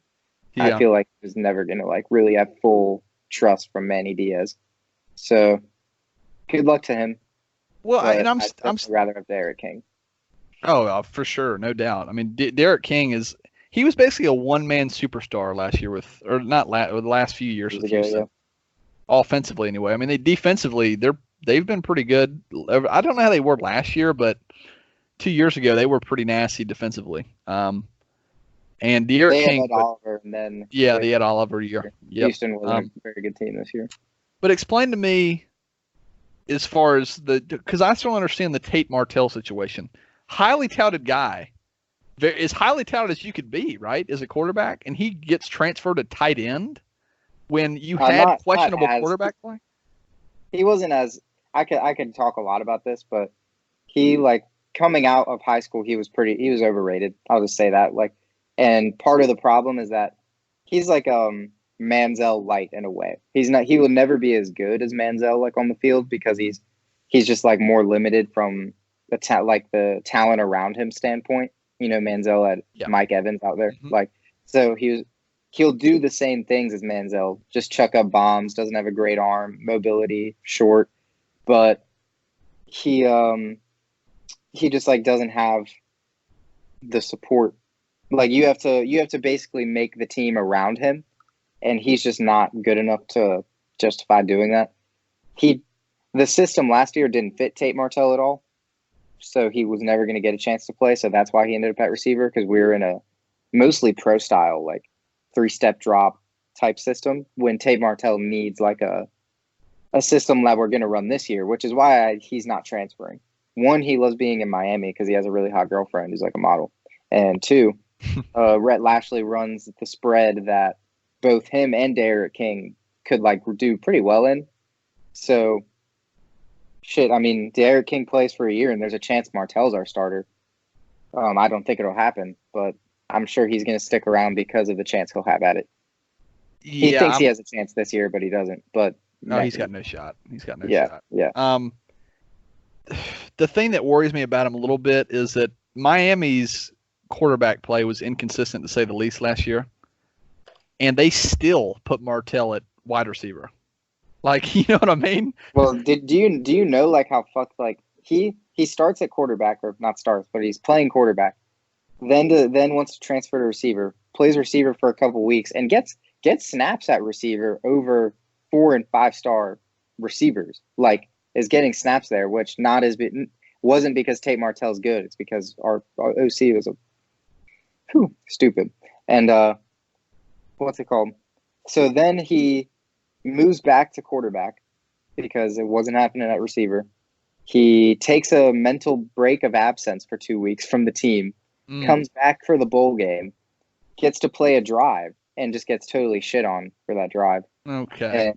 Yeah. I feel like he was never going to really have full trust from Manny Diaz. So good luck to him. Well, and I'm rather have Derek King. Oh, for sure, no doubt. I mean, Derek King he was basically a one-man superstar last year the last few years with Houston. Yeah. Offensively, anyway. I mean, defensively, they've been pretty good. I don't know how they were last year, but 2 years ago they were pretty nasty defensively. And Derek King, had Oliver, and then they had Oliver. Yep. Houston was a very good team this year. But explain to me, as far as because I still understand the Tate Martell situation. Highly touted guy. As highly touted as you could be, right, as a quarterback, and he gets transferred to tight end when you had questionable quarterback play? He wasn't as I could talk a lot about this, but he coming out of high school, he was overrated. I'll just say that. And part of the problem is that he's Manziel light in a way. He will never be as good as Manziel on the field because he's just more limited from the talent around him standpoint. You know, Manziel had Mike Evans out there. Mm-hmm. So he'll do the same things as Manziel, just chuck up bombs, doesn't have a great arm, mobility, short, but he just doesn't have the support. You have to basically make the team around him, and he's just not good enough to justify doing that. The system last year didn't fit Tate Martell at all. So he was never going to get a chance to play. So that's why he ended up at receiver, because we were in a mostly pro style, 3-step drop type system when Tate Martell needs a system that we're going to run this year, which is why he's not transferring. One, he loves being in Miami because he has a really hot girlfriend who's a model. And 2, Rhett Lashley runs the spread that both him and Derek King could like do pretty well in. So, shit. I mean, Derek King plays for a year, and there's a chance Martell's our starter. I don't think it'll happen, but I'm sure he's going to stick around because of the chance he'll have at it. He thinks he has a chance this year, but he doesn't. But no, he's got no shot. He's got no shot. Yeah. The thing that worries me about him a little bit is that Miami's quarterback play was inconsistent to say the least last year, and they still put Martell at wide receiver. Like, you know what I mean? Well, do you know like how fucked like he starts at quarterback, or not starts, but he's playing quarterback. Then wants to transfer to receiver, plays receiver for a couple weeks, and gets snaps at receiver over 4 and 5 star receivers. Like, is getting snaps there, which wasn't because Tate Martell's good. It's because our OC was stupid. And what's it called? So then he moves back to quarterback because it wasn't happening at receiver. He takes a mental break of absence for 2 weeks from the team, comes back for the bowl game, gets to play a drive, and just gets totally shit on for that drive. Okay.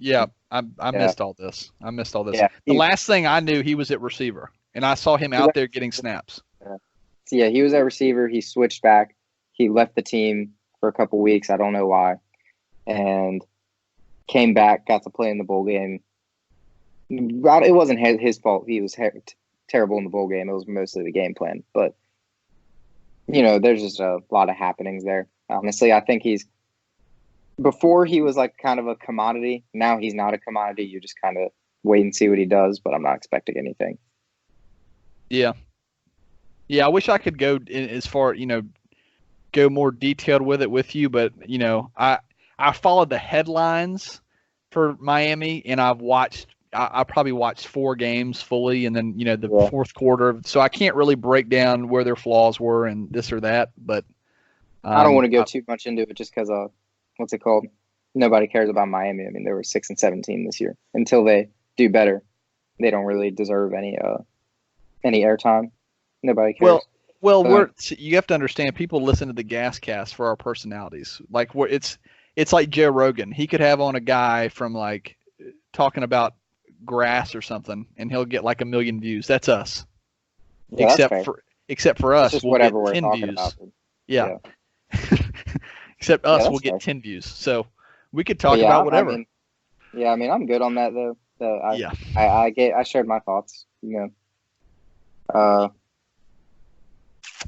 I missed all this. Yeah, the last thing I knew, he was at receiver, and I saw him out there getting snaps. Yeah, he was at receiver. He switched back. He left the team for a couple weeks. I don't know why. And came back, got to play in the bowl game. It wasn't his fault. He was terrible in the bowl game. It was mostly the game plan. But, there's just a lot of happenings there. Honestly, I think before he was like kind of a commodity. Now he's not a commodity. You just kind of wait and see what he does, but I'm not expecting anything. Yeah. Yeah, I wish I could go as far, go more detailed with it with you, but, I followed the headlines for Miami, and I probably watched 4 games fully, and then, the fourth quarter. So I can't really break down where their flaws were and this or that, but I don't want to go too much into it just because what's it called? Nobody cares about Miami. I mean, they were 6-17 this year. Until they do better, they don't really deserve any airtime. Nobody cares. Well, you have to understand. People listen to the GasCast for our personalities. Like, it's like Joe Rogan. He could have on a guy from like talking about grass or something, and he'll get like 1 million views. That's us. Yeah, except for us, just we'll whatever get 10 we're talking views. about. Yeah. Except us, we'll get 10 views. So we could talk about whatever. I mean, I'm good on that though. I shared my thoughts. I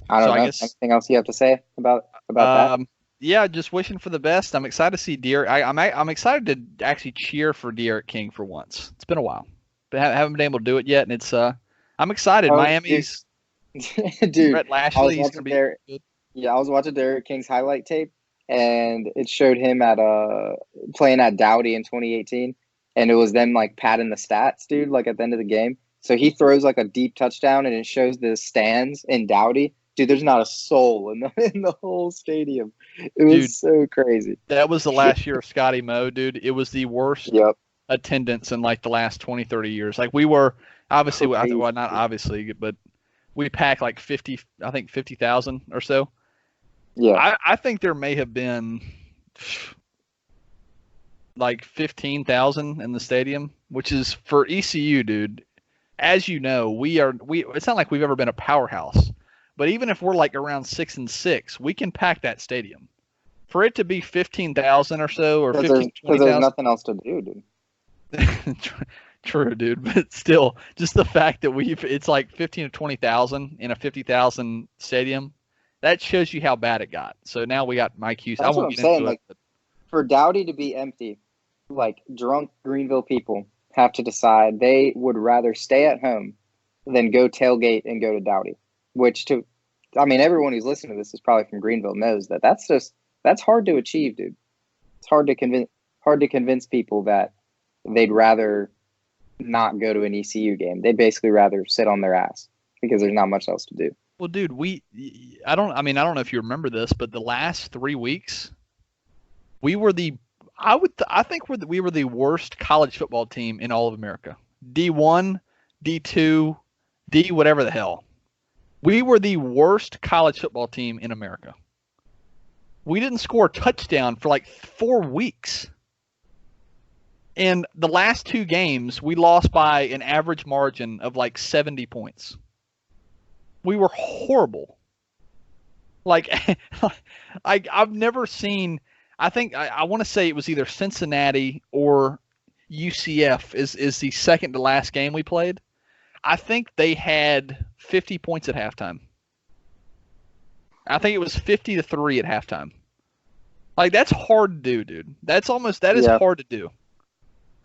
don't know. Anything else you have to say about that? Yeah, just wishing for the best. I'm excited to see Derek. I'm excited to actually cheer for Derek King for once. It's been a while, but haven't been able to do it yet, and it's I'm excited. Miami's dude. Rhett Lashley. He's gonna be good. Yeah, I was watching Derek King's highlight tape, and it showed him at playing at Dowdy in 2018, and it was them like padding the stats, dude, like at the end of the game. So he throws like a deep touchdown, and it shows the stands in Dowdy. Dude, there's not a soul in the whole stadium. It was so crazy. That was the last year of Scotty Moe, dude. It was the worst attendance in like the last 20, 30 years. Like we were obviously, well, not obviously, but we packed like 50,000 or so. Yeah. I think there may have been like 15,000 in the stadium, which is for ECU, dude. As you know, it's not like we've ever been a powerhouse. But even if we're like around 6-6, we can pack that stadium. For it to be 15,000 or so, or 15,000, because there's nothing else to do, dude. True, dude. But still, just the fact that it's like 15 to 20,000 in a 50,000 stadium, that shows you how bad it got. So now we got Mike Houston. That's what I'm saying. Like, for Dowdy to be empty, like drunk Greenville people have to decide they would rather stay at home than go tailgate and go to Dowdy. Everyone who's listening to this is probably from Greenville knows that's hard to achieve, dude. It's hard to convince people that they'd rather not go to an ECU game. They'd basically rather sit on their ass because there's not much else to do. Well, dude, I don't know if you remember this, but the last 3 weeks, we were I think we were the worst college football team in all of America. D1, D2, D whatever the hell. We were the worst college football team in America. we didn't score a touchdown for like 4 weeks. And the last 2 games, we lost by an average margin of like 70 points. We were horrible. Like, I've never seen. I think I want to say it was either Cincinnati or UCF is the second to last game we played. I think they had 50 points at halftime. I think it was 50-3 at halftime. Like, that's hard to do, dude. That is hard to do.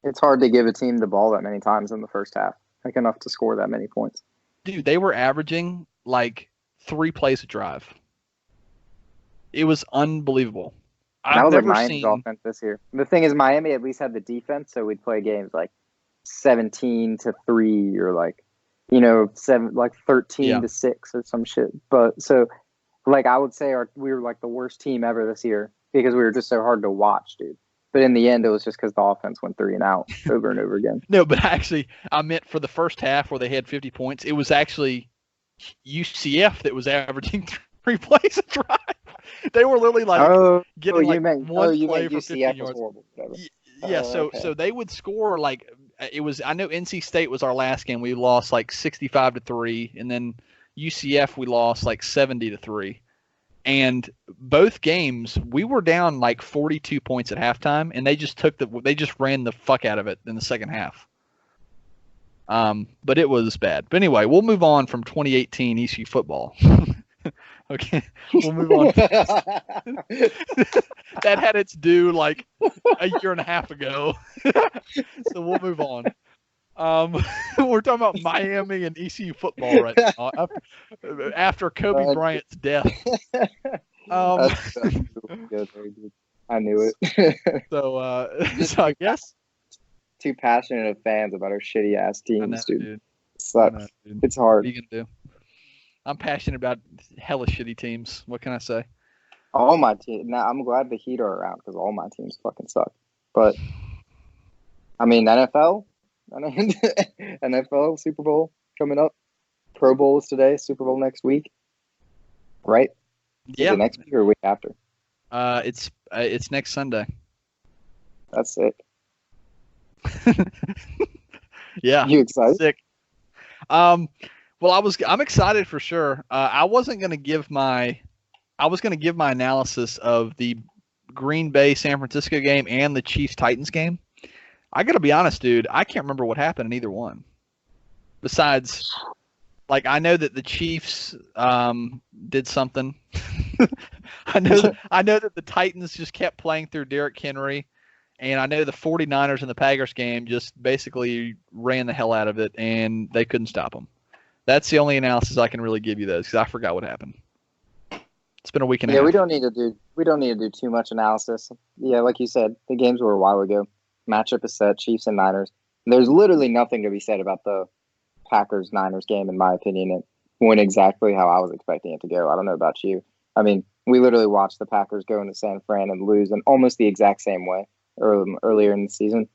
It's hard to give a team the ball that many times in the first half, like enough to score that many points. Dude, they were averaging like 3 plays a drive. It was unbelievable. That was like Miami's offense this year. The thing is, Miami at least had the defense, so we'd play games like 17-3 or like, 13-6 or some shit. But so, like, I would say we were like the worst team ever this year because we were just so hard to watch, dude. But in the end, it was just because the offense went 3 and out over and over again. No, but actually, I meant for the first half where they had 50 points, it was actually UCF that was averaging 3 plays a drive. They were literally like getting one play for 50 yards. Horrible, yeah, so they would score like it was. I know NC State was our last game. We lost like 65-3, and then UCF we lost like 70-3. And both games we were down like 42 points at halftime, and they just ran the fuck out of it in the second half. But it was bad. But anyway, we'll move on from 2018 ECU football. Okay, we'll move on. That had its due like a year and a half ago. So we'll move on. We're talking about Miami and ECU football right now after Kobe Bryant's death. Good, very good. I knew it. So I guess too passionate of fans about our shitty ass teams, dude. Sucks. It's hard. What are you gonna do? I'm passionate about hella shitty teams. What can I say? All my teams. Now I'm glad the Heat are around because all my teams fucking suck. But I mean, NFL Super Bowl coming up. Pro Bowl is today. Super Bowl next week. Right? Yeah. Is it next week or week after? It's next Sunday. That's sick. Yeah. You excited? Sick. Well, I'm excited for sure. I was going to give my analysis of the Green Bay San Francisco game and the Chiefs Titans game. I got to be honest, dude. I can't remember what happened in either one. Besides, like, I know that the Chiefs did something. I know that the Titans just kept playing through Derrick Henry, and I know the 49ers in the Packers game just basically ran the hell out of it, and they couldn't stop them. That's the only analysis I can really give you, because I forgot what happened. It's been a week and a half. Yeah, we don't need to do too much analysis. Yeah, like you said, the games were a while ago. Matchup is set, Chiefs and Niners. There's literally nothing to be said about the Packers-Niners game, in my opinion. It went exactly how I was expecting it to go. I don't know about you. I mean, we literally watched the Packers go into San Fran and lose in almost the exact same way earlier in the season.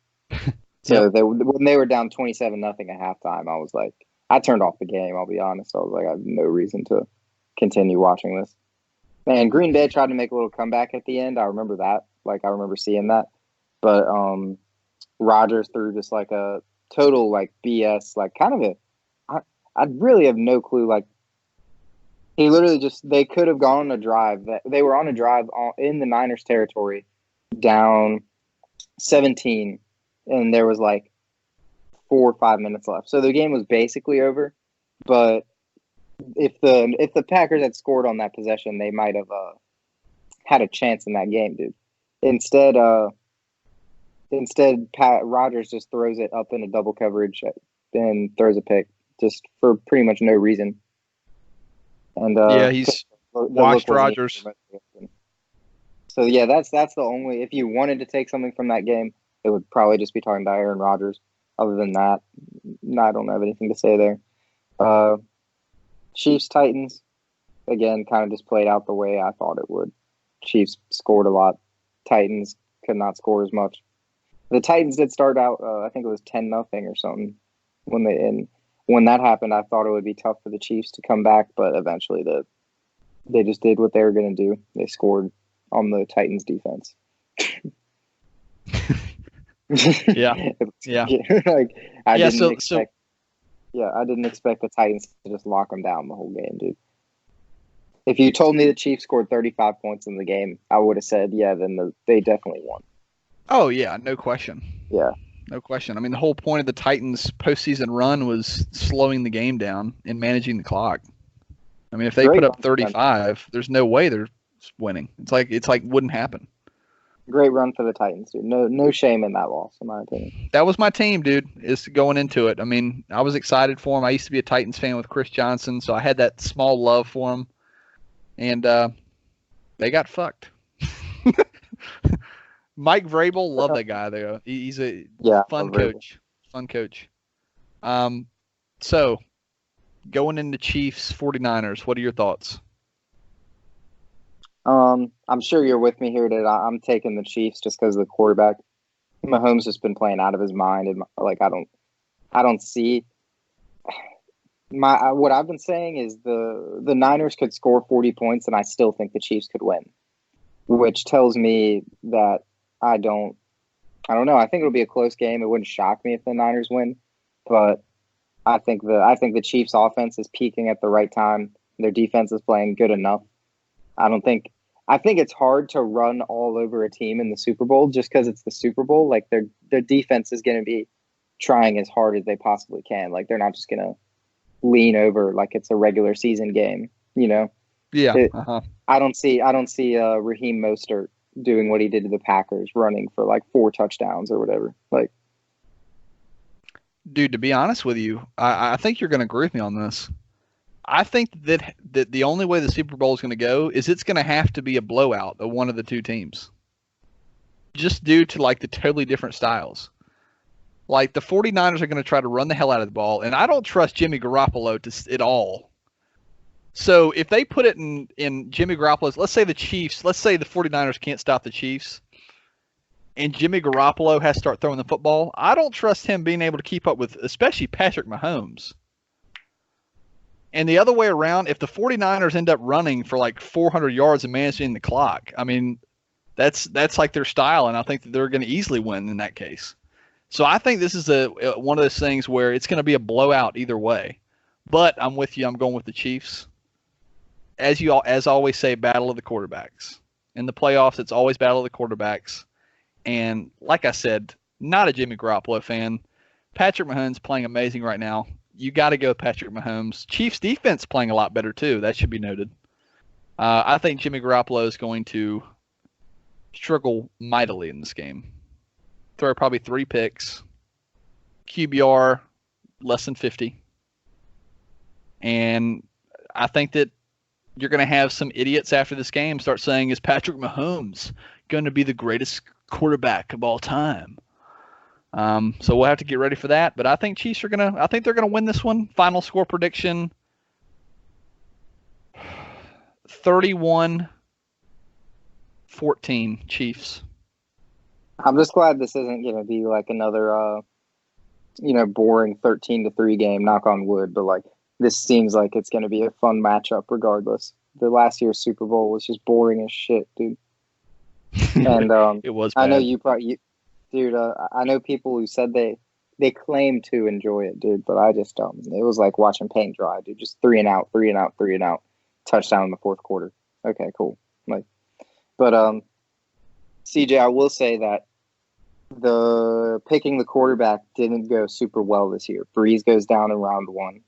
So when they were down 27-0 at halftime, I was like, I turned off the game, I'll be honest. I was like, I have no reason to continue watching this. And Green Bay tried to make a little comeback at the end. I remember that. Like, I remember seeing that. But Rodgers threw just like a total like BS, like kind of I really have no clue. Like, he literally they could have gone on a drive. They were on a drive in the Niners territory, down 17, and there was like 4 or 5 minutes left. So the game was basically over. But if the Packers had scored on that possession, they might have had a chance in that game, dude. Instead, Rodgers just throws it up in a double coverage and throws a pick just for pretty much no reason. And he's washed Rodgers. So yeah, that's the only. If you wanted to take something from that game, it would probably just be talking about Aaron Rodgers. Other than that, I don't have anything to say there. Chiefs Titans, again, kind of just played out the way I thought it would. Chiefs scored a lot. Titans could not score as much. The Titans did start out, I think it was 10-0 or something. When that happened, I thought it would be tough for the Chiefs to come back, but eventually they just did what they were going to do. They scored on the Titans defense. Yeah. Like I Yeah, didn't expect. Yeah, I didn't expect the Titans to just lock them down the whole game, dude. If you told me the Chiefs scored 35 points in the game, I would have said, yeah, then they definitely won. Oh yeah, no question. Yeah. No question. I mean, the whole point of the Titans' postseason run was slowing the game down and managing the clock. I mean, if they put up 35, there's no way they're winning. It's like wouldn't happen. Great run for the Titans, dude. No shame in that loss, in my opinion. That was my team, dude, is going into it. I mean, I was excited for them. I used to be a Titans fan with Chris Johnson, so I had that small love for them. And they got fucked. Mike Vrabel, love that guy, though. He's a fun coach. Fun coach. So, going into Chiefs 49ers, what are your thoughts? I'm sure you're with me here, dude. I'm taking the Chiefs just because of the quarterback. Mahomes has been playing out of his mind, and like I don't see what I've been saying is the Niners could score 40 points, and I still think the Chiefs could win, which tells me that I don't know. I think it'll be a close game. It wouldn't shock me if the Niners win, but I think the Chiefs offense is peaking at the right time. Their defense is playing good enough. I think it's hard to run all over a team in the Super Bowl just because it's the Super Bowl. Like their defense is going to be trying as hard as they possibly can. Like they're not just going to lean over like it's a regular season game, you know? Yeah. I don't see Raheem Mostert doing what he did to the Packers, running for like 4 touchdowns or whatever. Like, dude, to be honest with you, I think you're going to agree with me on this. I think that the only way the Super Bowl is going to go is it's going to have to be a blowout of one of the two teams. Just due to like the totally different styles. Like the 49ers are going to try to run the hell out of the ball, and I don't trust Jimmy Garoppolo at all. So if they put it in Jimmy Garoppolo's, let's say the 49ers can't stop the Chiefs, and Jimmy Garoppolo has to start throwing the football, I don't trust him being able to keep up with especially Patrick Mahomes. And the other way around, if the 49ers end up running for like 400 yards and managing the clock, I mean, that's like their style, and I think that they're going to easily win in that case. So I think this is one of those things where it's going to be a blowout either way. But I'm with you. I'm going with the Chiefs. As always say, battle of the quarterbacks. In the playoffs, it's always battle of the quarterbacks. And like I said, not a Jimmy Garoppolo fan. Patrick Mahomes playing amazing right now. You got to go with Patrick Mahomes. Chiefs defense playing a lot better too. That should be noted. I think Jimmy Garoppolo is going to struggle mightily in this game. Throw probably 3 picks. QBR less than 50. And I think that you're going to have some idiots after this game start saying, is Patrick Mahomes going to be the greatest quarterback of all time? So we'll have to get ready for that. But I think they're going to win this one. Final score prediction, 31-14 Chiefs. I'm just glad this isn't going to be like another, boring 13-3 game, knock on wood. But like, this seems like it's going to be a fun matchup regardless. The last year's Super Bowl was just boring as shit, dude. And it was bad. I know I know people who said they claim to enjoy it, dude, but I just don't. It was like watching paint dry, dude. Just 3 and out, touchdown in the fourth quarter. Okay, cool. But CJ, I will say that the picking the quarterback didn't go super well this year. Breeze goes down in round 1.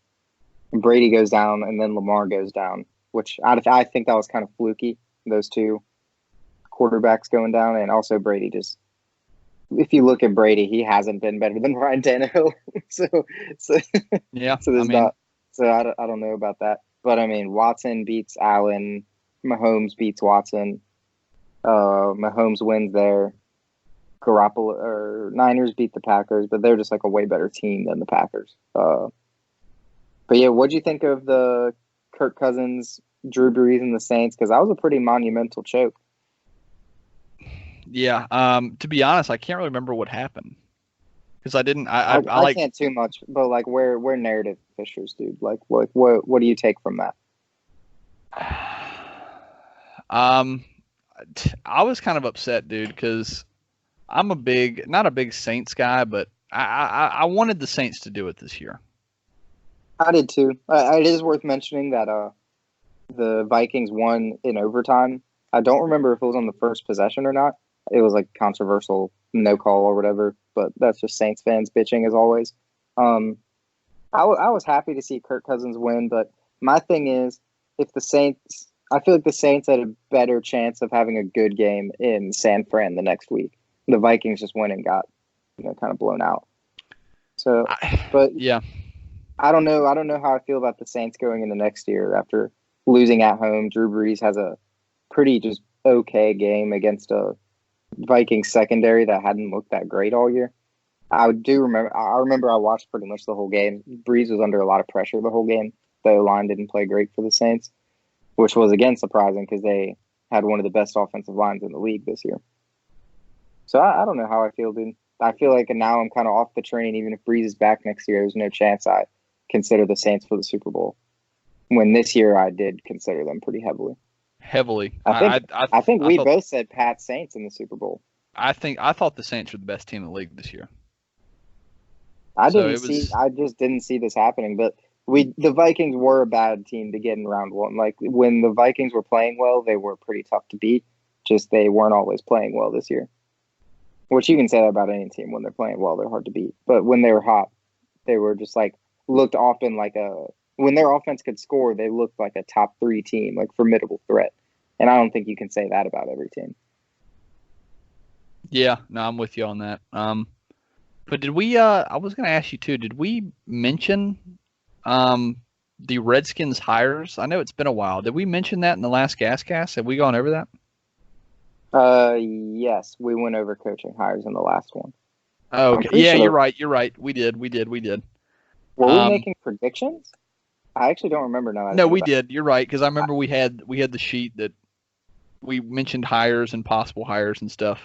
Brady goes down, and then Lamar goes down, which I think that was kind of fluky, those two quarterbacks going down. And also Brady just, if you look at Brady, he hasn't been better than Ryan Tannehill. Yeah. I don't know about that. But, I mean, Watson beats Allen. Mahomes beats Watson. Mahomes wins there. Niners beat the Packers, but they're just like a way better team than the Packers. But yeah, what'd you think of the Kirk Cousins, Drew Brees, and the Saints? Because that was a pretty monumental choke. Yeah. To be honest, I can't really remember what happened because I didn't. I can't too much, but like we're narrative fishers, dude. Like what do you take from that? I was kind of upset, dude, because I'm not a big Saints guy, but I wanted the Saints to do it this year. I did too. It is worth mentioning that the Vikings won in overtime. I don't remember if it was on the first possession or not. It was like controversial, no call or whatever. But that's just Saints fans bitching as always. I was happy to see Kirk Cousins win, but my thing is, if the Saints, I feel like the Saints had a better chance of having a good game in San Fran the next week. The Vikings just went and got, kind of blown out. So, but yeah, I don't know. I don't know how I feel about the Saints going into next year after losing at home. Drew Brees has a pretty just okay game against a Vikings secondary that hadn't looked that great all year. I remember I watched pretty much the whole game. Brees was under a lot of pressure the whole game. The line didn't play great for the Saints, which was again surprising because they had one of the best offensive lines in the league this year. So I don't know how I feel, dude. I feel like now I'm kind of off the train. Even if Brees is back next year, there's no chance I consider the Saints for the Super Bowl. When this year I did consider them pretty heavily. I think we both said Pat Saints in the Super Bowl. I thought the Saints were the best team in the league this year. I just didn't see this happening. But the Vikings were a bad team to get in round one. Like when the Vikings were playing well, they were pretty tough to beat. Just they weren't always playing well this year. Which you can say that about any team. When they're playing well, they're hard to beat. But when they were hot, they were just like looked often like when their offense could score, they looked like a top 3 team, like formidable threat. And I don't think you can say that about every team. Yeah, no, I'm with you on that. But did we? I was going to ask you too. Did we mention the Redskins hires? I know it's been a while. Did we mention that in the last GasCast? Have we gone over that? Yes, we went over coaching hires in the last one. Oh, okay. Yeah, sure. You're right. We did. Were we making predictions? I actually don't remember now. No, we did. You're right, because I remember we had the sheet that we mentioned hires and possible hires and stuff.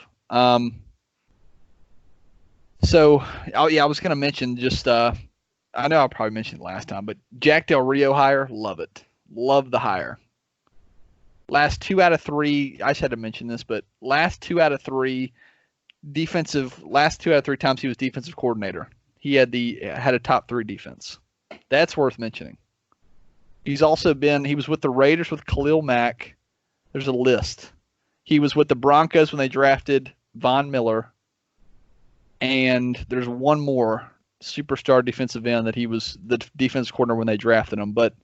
So, I was going to mention just, I know I probably mentioned it last time, but Jack Del Rio hire, love it. Love the hire. Last 2 out of 3, I just had to mention this, but last 2 out of 3 times he was defensive coordinator, he had a top 3 defense. That's worth mentioning. He was with the Raiders with Khalil Mack. There's a list. He was with the Broncos when they drafted Von Miller. And there's one more superstar defensive end that he was the defensive coordinator when they drafted him. But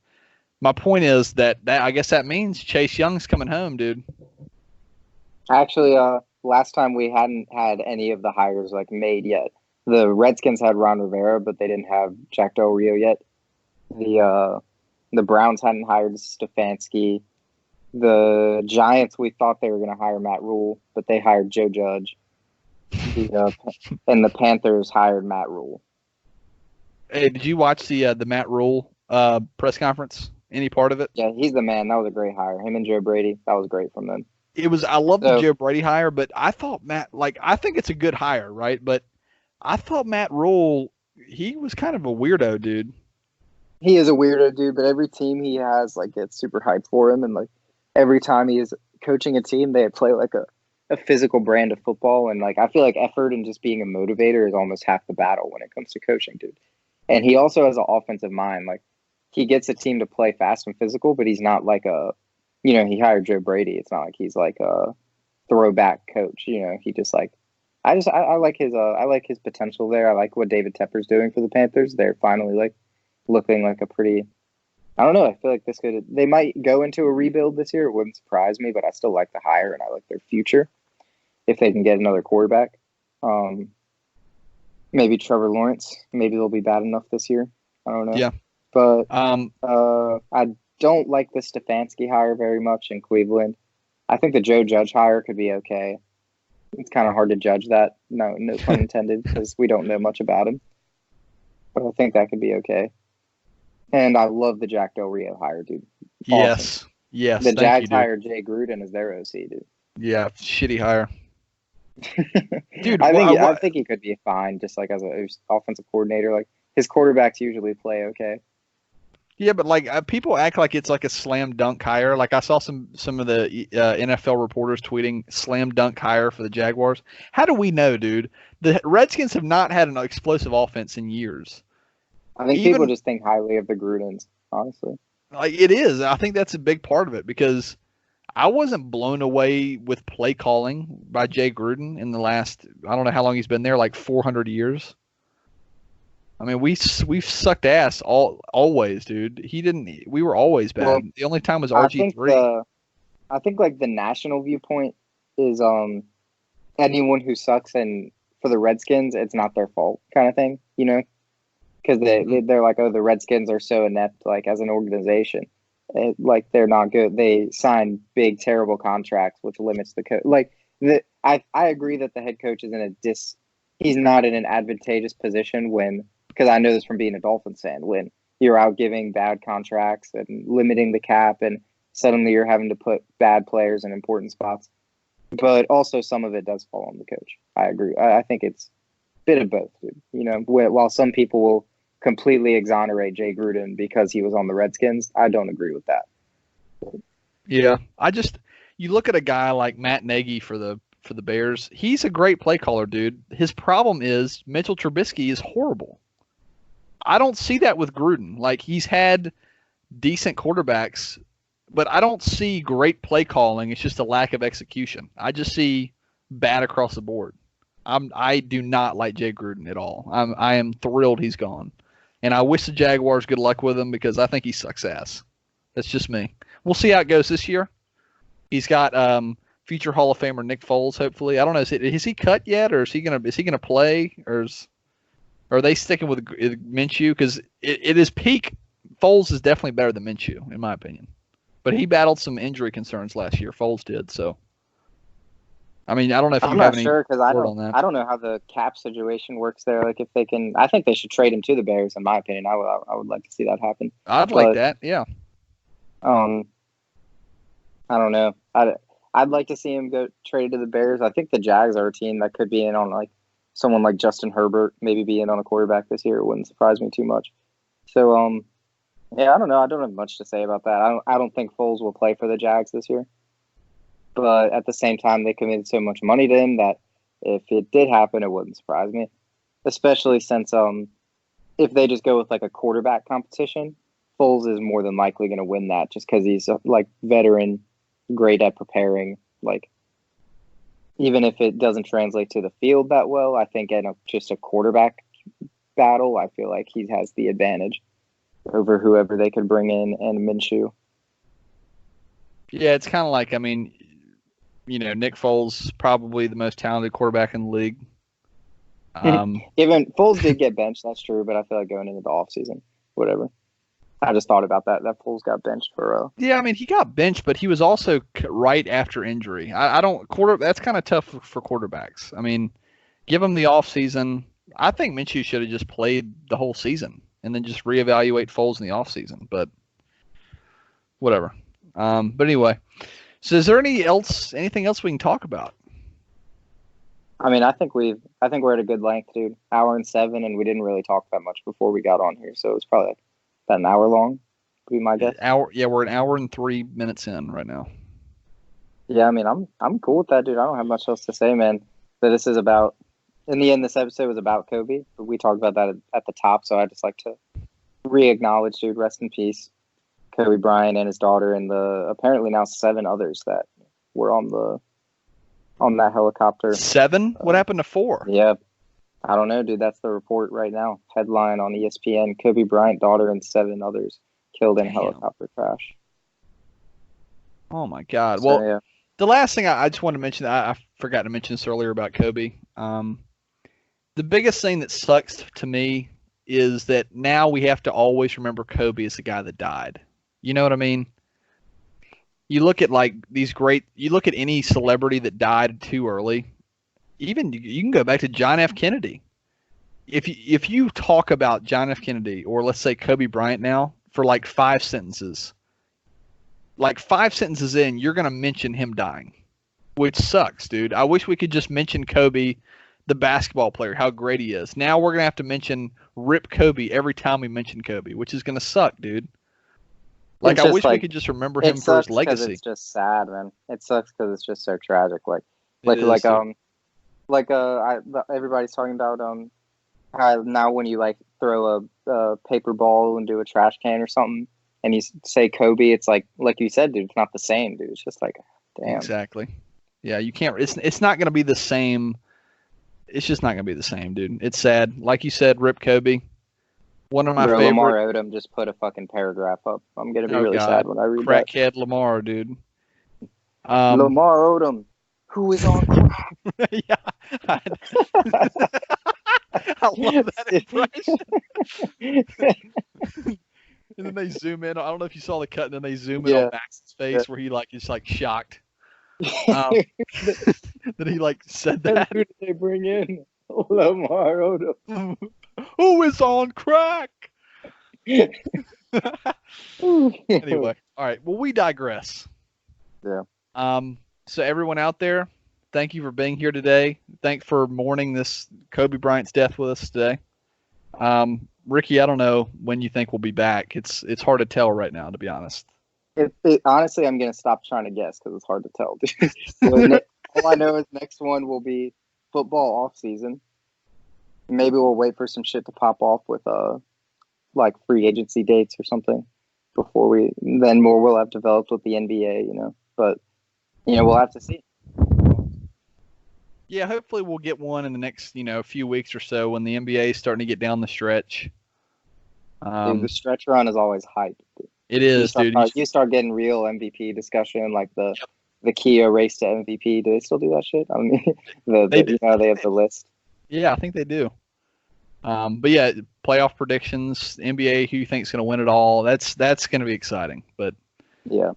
my point is that I guess that means Chase Young's coming home, dude. Actually, last time we hadn't had any of the hires made yet. The Redskins had Ron Rivera, but they didn't have Jack Del Rio yet. The Browns hadn't hired Stefanski. The Giants, we thought they were going to hire Matt Rule, but they hired Joe Judge. And the Panthers hired Matt Rule. Hey, did you watch the Matt Rule press conference? Any part of it? Yeah, he's the man. That was a great hire. Him and Joe Brady, that was great from them. I love the Joe Brady hire, but I thought I think it's a good hire, right? But I thought Matt Rule, he was kind of a weirdo, dude. He is a weirdo, dude, but every team he has gets super hyped for him, and every time he is coaching a team, they play a physical brand of football, and I feel like effort and just being a motivator is almost half the battle when it comes to coaching, dude. And he also has an offensive mind. He gets a team to play fast and physical, but he's not he hired Joe Brady. It's not like he's a throwback coach. He just I like his potential there. I like what David Tepper's doing for the Panthers. They're finally looking like a pretty. I don't know. I feel like they might go into a rebuild this year. It wouldn't surprise me, but I still like the hire and I like their future if they can get another quarterback. Maybe Trevor Lawrence. Maybe they'll be bad enough this year. I don't know. Yeah. But I don't like the Stefanski hire very much in Cleveland. I think the Joe Judge hire could be okay. It's kind of hard to judge that. No pun intended, because we don't know much about him. But I think that could be okay. And I love the Jack Del Rio hire, dude. Awesome. Yes. The Jags hired Jay Gruden as their OC, dude. Yeah, shitty hire. Dude, I think he could be fine, just as an offensive coordinator. His quarterbacks usually play okay. Yeah, but like people act like it's like a slam dunk hire. Like I saw some of the NFL reporters tweeting slam dunk hire for the Jaguars. How do we know, dude? The Redskins have not had an explosive offense in years. I think people Even just think highly of the Grudens, honestly. like it is. I think that's a big part of it because I wasn't blown away with play calling by Jay Gruden in the last, I don't know how long he's been there, like 400 years. I mean, we've sucked ass always, dude. We were always bad. Well, The only time was I think RG3. I think like the national viewpoint is anyone who sucks, and for the Redskins it's not their fault kind of thing, you know? Because they're like, oh, the Redskins are so inept, like as an organization, like they're not good. They sign big, terrible contracts, which limits the coach. Like I agree that the head coach is in a he's not in an advantageous position because I know this from being a Dolphins fan, when you're out giving bad contracts and limiting the cap, and suddenly you're having to put bad players in important spots. But also some of it does fall on the coach. I agree. I think it's a bit of both, dude. You know, while some people will completely exonerate Jay Gruden because he was on the Redskins, I don't agree with that. Yeah, you look at a guy like Matt Nagy for the Bears. He's a great play caller, dude. His problem is Mitchell Trubisky is horrible. I don't see that with Gruden. Like he's had decent quarterbacks, but I don't see great play calling. It's just a lack of execution. I just see bad across the board. I do not like Jay Gruden at all. I am thrilled he's gone, and I wish the Jaguars good luck with him because I think he sucks ass. That's just me. We'll see how it goes this year. He's got future Hall of Famer Nick Foles. Hopefully, I don't know. Is he cut yet, or is he gonna play, or are they sticking with Minshew? Because it is peak. Foles is definitely better than Minshew, in my opinion. But he battled some injury concerns last year. Foles did. So, I mean, I don't know if you have any sure, because word on that. I don't know how the cap situation works there. Like if they can, I think they should trade him to the Bears. In my opinion, I would like to see that happen. Like that. Yeah. I don't know. I'd like to see him go traded to the Bears. I think the Jags are a team that could be in on like someone like Justin Herbert, maybe be in on a quarterback this year. It wouldn't surprise me too much. So, yeah, I don't know. I don't have much to say about that. I don't think Foles will play for the Jags this year. But at the same time, they committed so much money to him that if it did happen, it wouldn't surprise me. Especially since if they just go with like a quarterback competition, Foles is more than likely going to win that just because he's like veteran, great at preparing. Like even if it doesn't translate to the field that well, I think in just a quarterback battle, I feel like he has the advantage over whoever they could bring in and Minshew. Yeah, it's kind of like, I mean, you know, Nick Foles probably the most talented quarterback in the league. Even Foles did get benched, that's true, but I feel like going into the offseason, whatever. I just thought about that. That Foles got benched for. Yeah, I mean he got benched, but he was also right after injury. I don't That's kind of tough for quarterbacks. I mean, give him the offseason. I think Minshew should have just played the whole season and then just reevaluate Foles in the offseason. But whatever. But anyway, so is there anything else we can talk about? I mean, I think we're at a good length, dude. Hour and 7, and we didn't really talk that much before we got on here, so it was probably like about an hour long. Would be my guess. We're an hour and 3 minutes in right now. Yeah, I mean, I'm cool with that, dude. I don't have much else to say, man. But this is about. In the end, this episode was about Kobe, but we talked about that at the top, so I'd just like to re-acknowledge, dude, rest in peace, Kobe Bryant and his daughter, and the apparently now 7 others that were on that helicopter. 7? What happened to 4? Yeah, I don't know, dude. That's the report right now. Headline on ESPN: Kobe Bryant, daughter, and 7 others killed in a helicopter crash. Oh my God! So, well, yeah. The last thing I just want to mention, I forgot to mention this earlier about Kobe. The biggest thing that sucks to me is that now we have to always remember Kobe as the guy that died. You know what I mean? You look at you look at any celebrity that died too early. Even you can go back to John F. Kennedy. If you talk about John F. Kennedy or let's say Kobe Bryant now for like 5 sentences, like 5 sentences in, you're going to mention him dying, which sucks, dude. I wish we could just mention Kobe, the basketball player, how great he is. Now we're going to have to mention Rip Kobe every time we mention Kobe, which is going to suck, dude. Like, It's I just wish we like could just remember it him for his sucks because legacy. it's just sad, man. It sucks because it's just so tragic. It is, dude. Everybody's talking about how now when you like throw a paper ball into a trash can or something, and you say Kobe, it's like you said, dude, it's not the same, dude. It's just like, damn. Exactly. Yeah, you can't. It's not going to be the same. It's just not going to be the same, dude. It's sad. Like you said, Rip Kobe. One of my Bro, favorite. Lamar Odom just put a fucking paragraph up. I'm gonna be really sad when I read that. Crackhead Lamar, dude. Lamar Odom, who is on crack. Yeah. I love that impression. And then they zoom in. I don't know if you saw the cut, and then they zoom in on Max's face where he is like shocked. That he like said that. Who did they bring in? Lamar Odom. Who is on crack? Anyway, all right. Well, we digress. Yeah. So everyone out there, thank you for being here today. Thanks for mourning this Kobe Bryant's death with us today. Ricky, I don't know when you think we'll be back. It's hard to tell right now, to be honest. Honestly, I'm gonna stop trying to guess because it's hard to tell. Dude. All I know is next one will be football off season. Maybe we'll wait for some shit to pop off with like free agency dates or something before more will have developed with the NBA, you know. But we'll have to see. Yeah, hopefully we'll get one in the next, few weeks or so when the NBA is starting to get down the stretch. Dude, the stretch run is always hype. Dude. It is, dude. You start getting real MVP discussion, like the Kia race to MVP. Do they still do that shit? I mean, they have the list. Yeah, I think they do. But yeah, playoff predictions, NBA, who you think is going to win it all? That's going to be exciting. But yeah,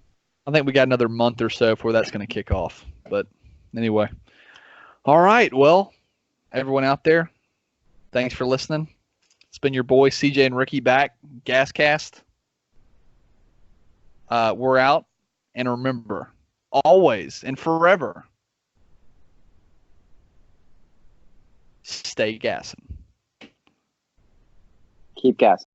I think we got another month or so before that's going to kick off. But anyway, all right. Well, everyone out there, thanks for listening. It's been your boy CJ and Ricky back. GasCast. We're out, and remember, always and forever, stay gassing. Keep gassing.